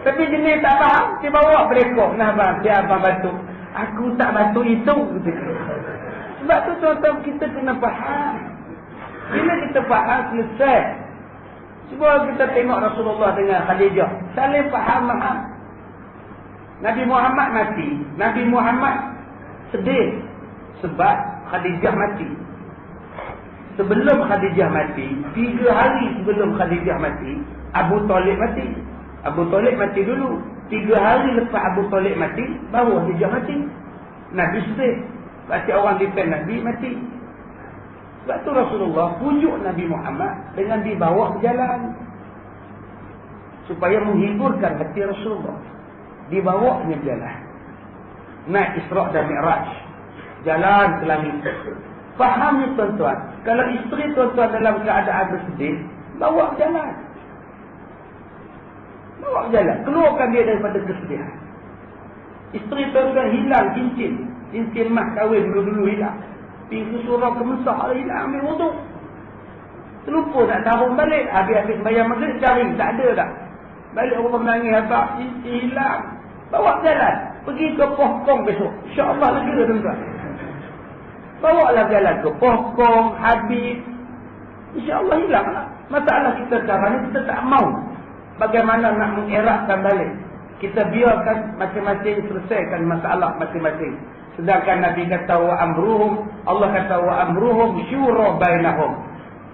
Tapi jenis tak faham, dia bawa brekol. Nah bang, dia abang batuk. Aku tak batuk itu. Sebab tu tuan-tuan kita kena faham. Bila kita faham, selesai. Cuba kita tengok Rasulullah dengan Khadijah. Saling faham-faham. Nabi Muhammad mati. Nabi Muhammad sedih. Sebab Khadijah mati. Sebelum Khadijah mati, 3 hari sebelum Khadijah mati, Abu Talib mati. Abu Talib mati dulu. 3 hari lepas Abu Talib mati, baru Khadijah mati. Nabi sedih. Berarti orang defend Nabi mati. Sebab tu Rasulullah pujuk Nabi Muhammad dengan dibawa berjalan. Supaya menghiburkan hati Rasulullah. Dibawanya berjalan. Naik Isra' dan Mi'raj. Jalan ke langit. Faham ni tuan-tuan. Kalau isteri tuan-tuan dalam keadaan bersedih, bawa berjalan. Bawa berjalan. Keluarkan dia daripada kesedihan. Isteri tuan-tuan hilang cincin. Cincin mas kahwin dulu-dulu hilang. Pintu surau kemesah hilang, ambil wuduk. Terlupa nak taruh balik. Habis-habis bayar maghrib cari. Tak ada dah. Balik orang menangis habis. Cincin hilang. Bawa berjalan. Pergi ke Pohkong besok. InsyaAllah lega tuan-tuan. bawalah jalan ke pokong, habis. InsyaAllah hilang lah. Masalah kita sekarang ni, kita tak mau. Bagaimana nak mengeratkan balik. Kita biarkan masing-masing selesaikan masalah masing-masing. Sedangkan Nabi kata wa amruhum, Allah kata wa amruhum syura bainahum.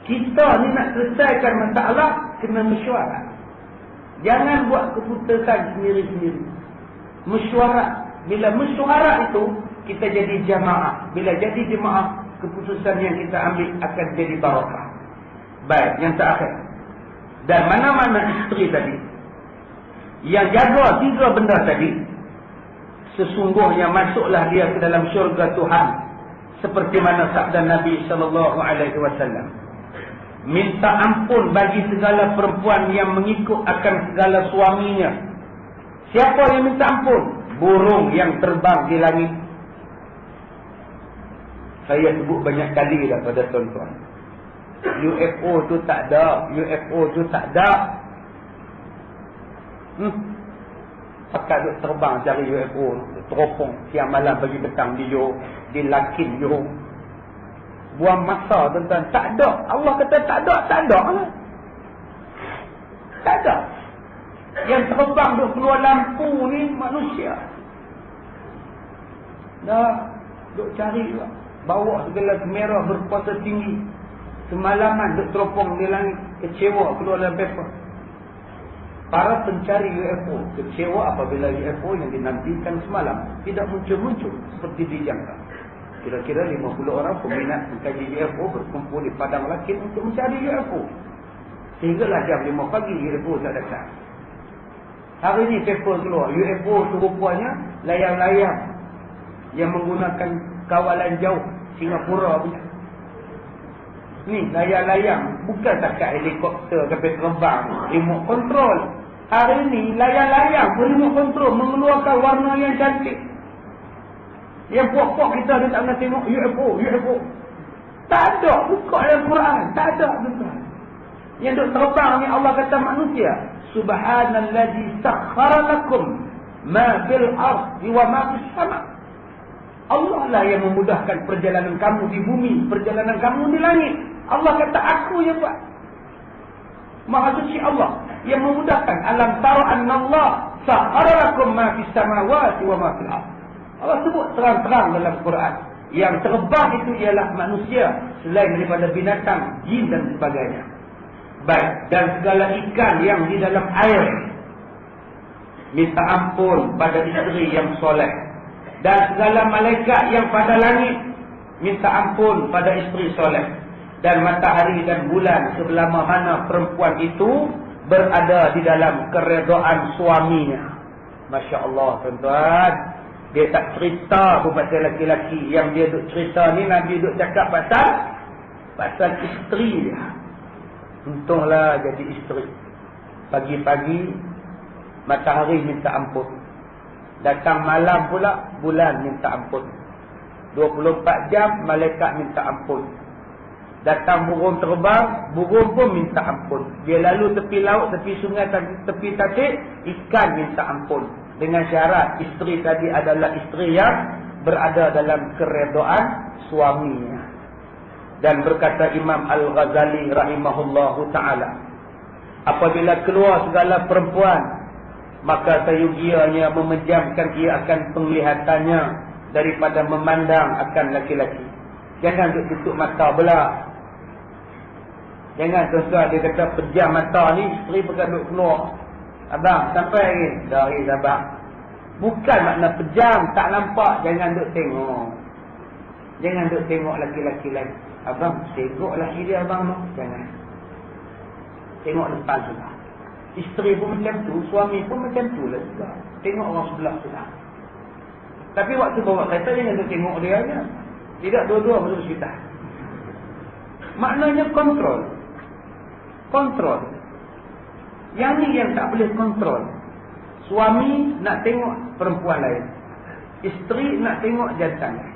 Kita ni nak selesaikan masalah, kena mesyuarat. Jangan buat keputusan sendiri-sendiri. Mesyuarat. Bila mesyuarat itu, kita jadi jamaah. Bila jadi jamaah, keputusan yang kita ambil akan jadi barakah. Baik, yang terakhir. Dan mana-mana isteri tadi yang jaga 3 benda tadi, sesungguhnya masuklah dia ke dalam syurga Tuhan, seperti mana sabda Nabi SAW. Minta ampun bagi segala perempuan yang mengikut akan segala suaminya. Siapa yang minta ampun? Burung yang terbang di langit. Saya sebut banyak kali dah pada tuan-tuan. UFO tu tak ada. UFO tu tak ada. Pakai duk terbang cari UFO. Teropong siang malam bagi petang dia. Dilakin dia. Buang masa tuan-tuan. Tak ada. Allah kata tak ada. Tak ada lah. Tak ada. Yang terbang duk keluar lampu ni manusia. Dah. Duk cari juga. Bawa segala kamera berkuasa tinggi. Semalaman duk teropong di langit. Kecewa keluar dalam paper. Para pencari UFO kecewa apabila UFO yang dinantikan semalam tidak muncul-muncul seperti dijangka. Kira-kira 50 orang peminat mengkaji UFO berkumpul di padang lakin untuk mencari UFO. Sehinggalah jam 5 pagi UFO tak datang. Hari ini paper keluar. UFO itu rupanya layang-layang yang menggunakan kawalan jauh Singapura punya. Ni layang-layang. Bukan takat helikopter kapal terbang. Remote control. Hari ini layang-layang remote control mengeluarkan warna yang cantik. Yang puak-puak kita dia tak nak tengok UFO. UFO. Tak ada. Buka dalam Quran. Tak ada. Betul. Yang duk terbang ni Allah kata manusia. Subhanallazi sakhkhara lakum ma fil ardi wa ma fis sama'. Allah lah yang memudahkan perjalanan kamu di bumi, perjalanan kamu di langit. Allah kata aku yang buat. Maha suci Allah yang memudahkan. Alam tara annallah sakhkhara lakum ma fis samawati wa ma fil ardh. Allah sebut terang-terang dalam Quran. Yang terbang itu ialah manusia selain daripada binatang, jin dan sebagainya. Baik, dan segala ikan yang di dalam air minta ampun pada isteri yang soleh. Dan segala malaikat yang pada langit minta ampun pada isteri soleh. Dan matahari dan bulan selama mana perempuan itu berada di dalam keredaan suaminya. Masya Allah tuan-tuan. Dia tak cerita pun pasal laki-laki. Yang dia duk cerita ni Nabi duk cakap pasal isteri dia. Untunglah jadi isteri. Pagi-pagi matahari minta ampun. Datang malam pula bulan minta ampun. 24 jam malaikat minta ampun. Datang burung terbang, burung pun minta ampun. Dia lalu tepi laut, tepi sungai, tepi tasik, ikan minta ampun. Dengan syarat isteri tadi adalah isteri yang berada dalam keredaan suaminya. Dan berkata Imam Al-Ghazali rahimahullahu ta'ala, apabila keluar segala perempuan, maka sayugianya memejamkan ia akan penglihatannya daripada memandang akan laki-laki. Jangan tutup mata belah. Jangan tuan-tuan dia kata pejam mata ni, isteri bergaduk keluar. Abang, sampai lagi? Dari abang. Bukan makna pejam, tak nampak. Jangan duk tengok. Jangan duk tengok laki-laki lain. Abang, tengok laki dia abang tu. Jangan. Tengok depan juga. Isteri pun macam tu, suami pun macam tu lah juga. Tengok orang sebelah juga. Tapi waktu bawa kereta, jangan duk tengok dia aja. Tidak dua-dua masuk hospital. Maknanya kontrol. Kontrol. Yang ni yang tak boleh kontrol. Suami nak tengok perempuan lain. Isteri nak tengok jantan lain.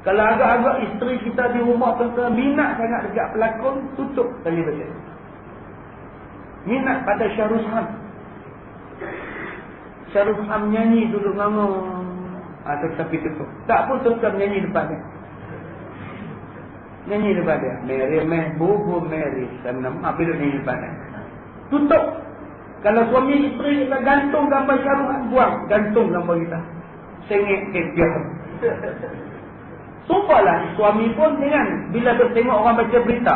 Kalau agak-agak isteri kita di rumah tuan-tuan minat sangat dekat pelakon, tutup televisyen. Minat pada Syahrul Ham. Syahrul Ham nyanyi duduk ngomong. Tetapi tutup. Tak pun tuan-tuan nyanyi depan dia. Nyanyi depan dia. Mary meh bubu Mary. Saya nama apa dia nyanyi depan dia. Tutup. Kalau suami isteri kita gantung gambar Syahrul, buang. Gantung gambar kita. Sengit dia. Sumpahlah suami pun dengan bila dia tengok orang baca berita.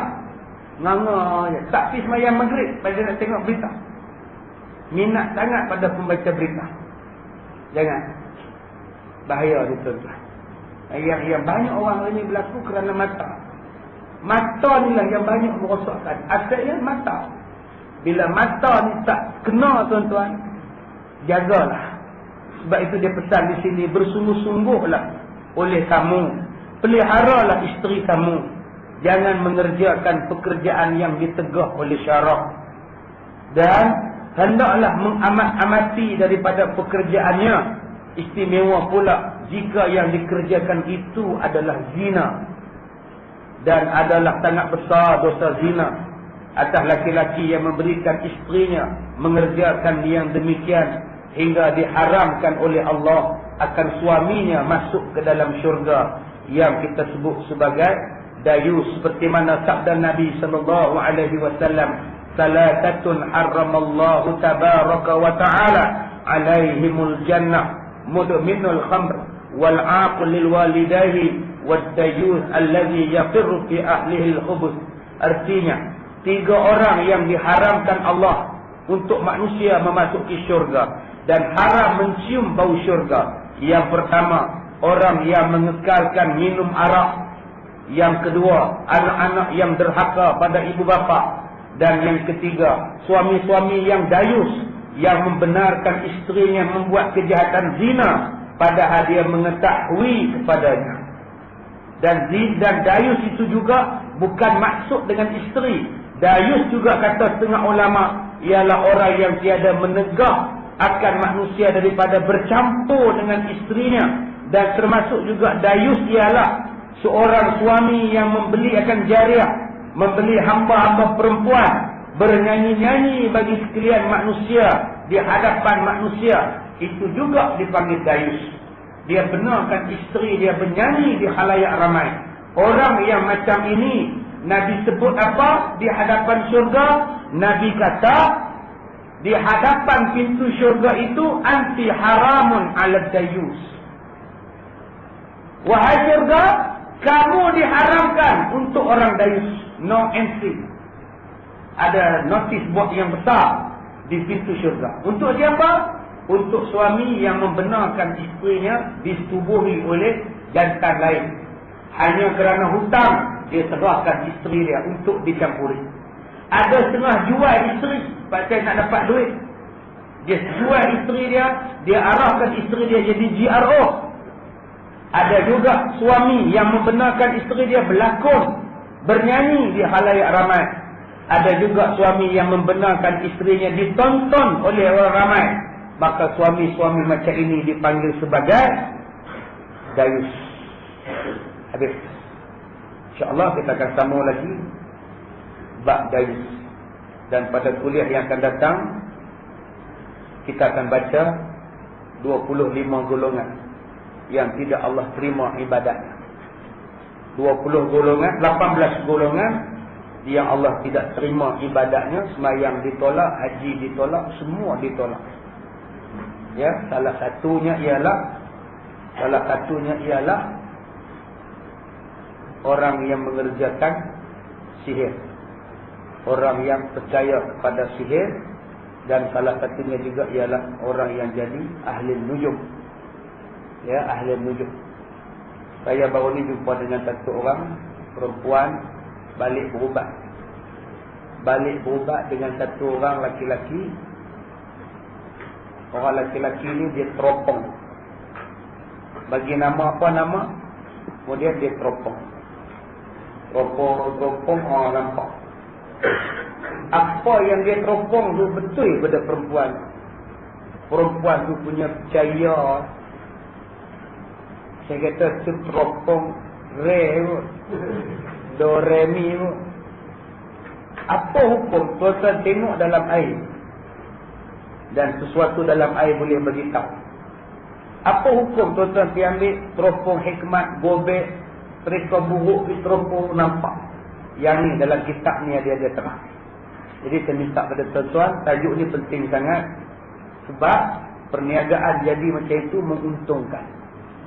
Nganga je. Tak pergi semayang maghrib pada nak tengok berita. Minat sangat pada pembaca berita. Jangan. Bahaya dia tuan-tuan. Yang banyak orang ini berlaku kerana mata. Mata ni lah yang banyak merosakkan. Asalnya mata. Bila mata ni tak kena tuan-tuan, jagalah. Sebab itu dia pesan di sini, bersungguh-sungguhlah oleh kamu. Peliharalah isteri kamu. Jangan mengerjakan pekerjaan yang ditegah oleh syarak. Dan hendaklah mengamat-amati daripada pekerjaannya. Istimewa pula jika yang dikerjakan itu adalah zina. Dan adalah sangat besar dosa zina atas laki-laki yang memberikan isterinya mengerjakan yang demikian hingga diharamkan oleh Allah akan suaminya masuk ke dalam syurga yang kita sebut sebagai dayus, seperti mana sabda Nabi sallallahu alaihi wasallam, salatatun harramallahu tabaraka wa ta'ala alaihimul jannah, mudminul khamr wal aqul lil walidayhi wad dayus alladhi yaqirru fi ahlihi al khubus. Artinya 3 orang yang diharamkan Allah untuk manusia memasuki syurga dan haram mencium bau syurga. Yang pertama, orang yang mengekalkan minum arak. Yang kedua, anak-anak yang derhaka pada ibu bapa. Dan yang ketiga, suami-suami yang dayus, yang membenarkan isterinya membuat kejahatan zina padahal dia mengetahui kepadanya. Dan dayus itu juga bukan maksud dengan isteri. Dayus juga kata setengah ulama ialah orang yang tiada menegah akan manusia daripada bercampur dengan isterinya. Dan termasuk juga dayus ialah seorang suami yang membeli akan jariah, membeli hamba-hamba perempuan, bernyanyi-nyanyi bagi sekalian manusia di hadapan manusia. Itu juga dipanggil dayus. Dia benarkan isteri dia bernyanyi di khalayak ramai. Orang yang macam ini Nabi sebut apa di hadapan syurga? Nabi kata di hadapan pintu syurga itu anti haramun ala dayus. Wahai syurga, kamu diharamkan untuk orang dayus. No entry. Ada notis buat yang besar di pintu syurga. Untuk siapa? Untuk suami yang membenarkan isterinya disetubuhi oleh jantan lain. Hanya kerana hutang, dia serahkan isteri dia untuk dicampuri. Ada setengah jual isteri pasal nak dapat duit. Dia jual isteri dia arahkan isteri dia jadi GRO. Ada juga suami yang membenarkan isteri dia berlakon, bernyanyi di khalayak ramai. Ada juga suami yang membenarkan isterinya ditonton oleh orang ramai. Maka suami-suami macam ini dipanggil sebagai dayus. Habis. InsyaAllah kita akan sambung lagi bab dayus. Dan pada kuliah yang akan datang kita akan baca 25 golongan yang tidak Allah terima ibadatnya. 20 golongan, 18 golongan yang Allah tidak terima ibadatnya. Semayang ditolak, haji ditolak, semua ditolak. Ya, salah satunya ialah orang yang mengerjakan sihir. Orang yang percaya kepada sihir. Dan salah satunya juga ialah orang yang jadi ahli nujum. Ya, ahli nujum. Saya baru ni jumpa dengan satu orang perempuan balik berubat. Balik berubat dengan satu orang laki-laki. Orang laki-laki ni dia teropong. Bagi nama apa nama? Kemudian dia teropong. Teropong orang nampak. Apa yang dia teropong tu betul pada perempuan. Perempuan tu punya percaya. Saya kata tu teropong re pun. Do re mi pun. Apa hukum? Tuan-tuan tengok dalam air. Dan sesuatu dalam air boleh beritahu. Apa hukum tuan-tuan pergi ambil teropong hikmat, gobek, mereka buruk diteropong nampak. Yang ni dalam kitab ni ada terang. Jadi saya minta pada tuan-tuan, tajuk ni penting sangat. Sebab perniagaan jadi macam itu menguntungkan.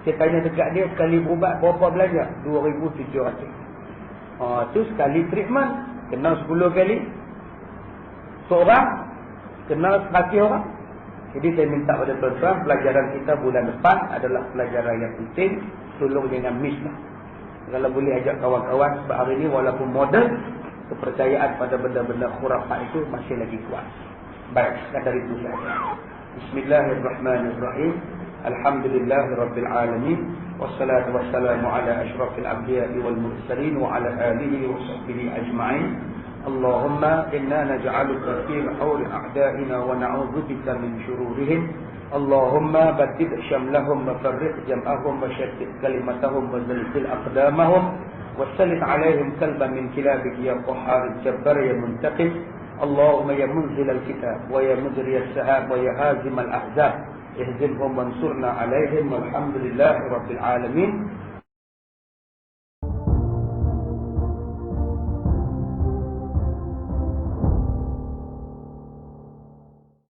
Saya tanya dekat dia, sekali berubat berapa belanja? 2,700. Tu sekali treatment, kena 10 kali. Seorang, kena 100 orang. Jadi saya minta pada tuan-tuan, pelajaran kita bulan depan adalah pelajaran yang penting. Tolong jangan miss lah. Kalau boleh ajak kawan-kawan, sebab hari ini walaupun moden, kepercayaan pada benda-benda khurafat itu masih lagi kuat. Baik, sekadar itu saja. Bismillahirrahmanirrahim. Alhamdulillahirabbil alamin. Wassalatu wassalamu ala asyrafil anbiya'i wal mursalin wa ala alihi wa sahbihi ajma'in. Allahumma inna naj'aluka fi hawri a'da'ina wa na'udzubika min syururihim. Allahumma batid syamlahum wa farriq jam'ahum wa syattid kalimatahum wa zalzil aqdamahum wa sallit alaihim kalban min kilabik ya qahhar jabbar ya muntaqim. Allahumma ya munzil al-kitab wa ya mujri as-sahab wa ya hazim al-ahzab ihzimhum wansurna alaihim walhamdulillahi rabbil alamin.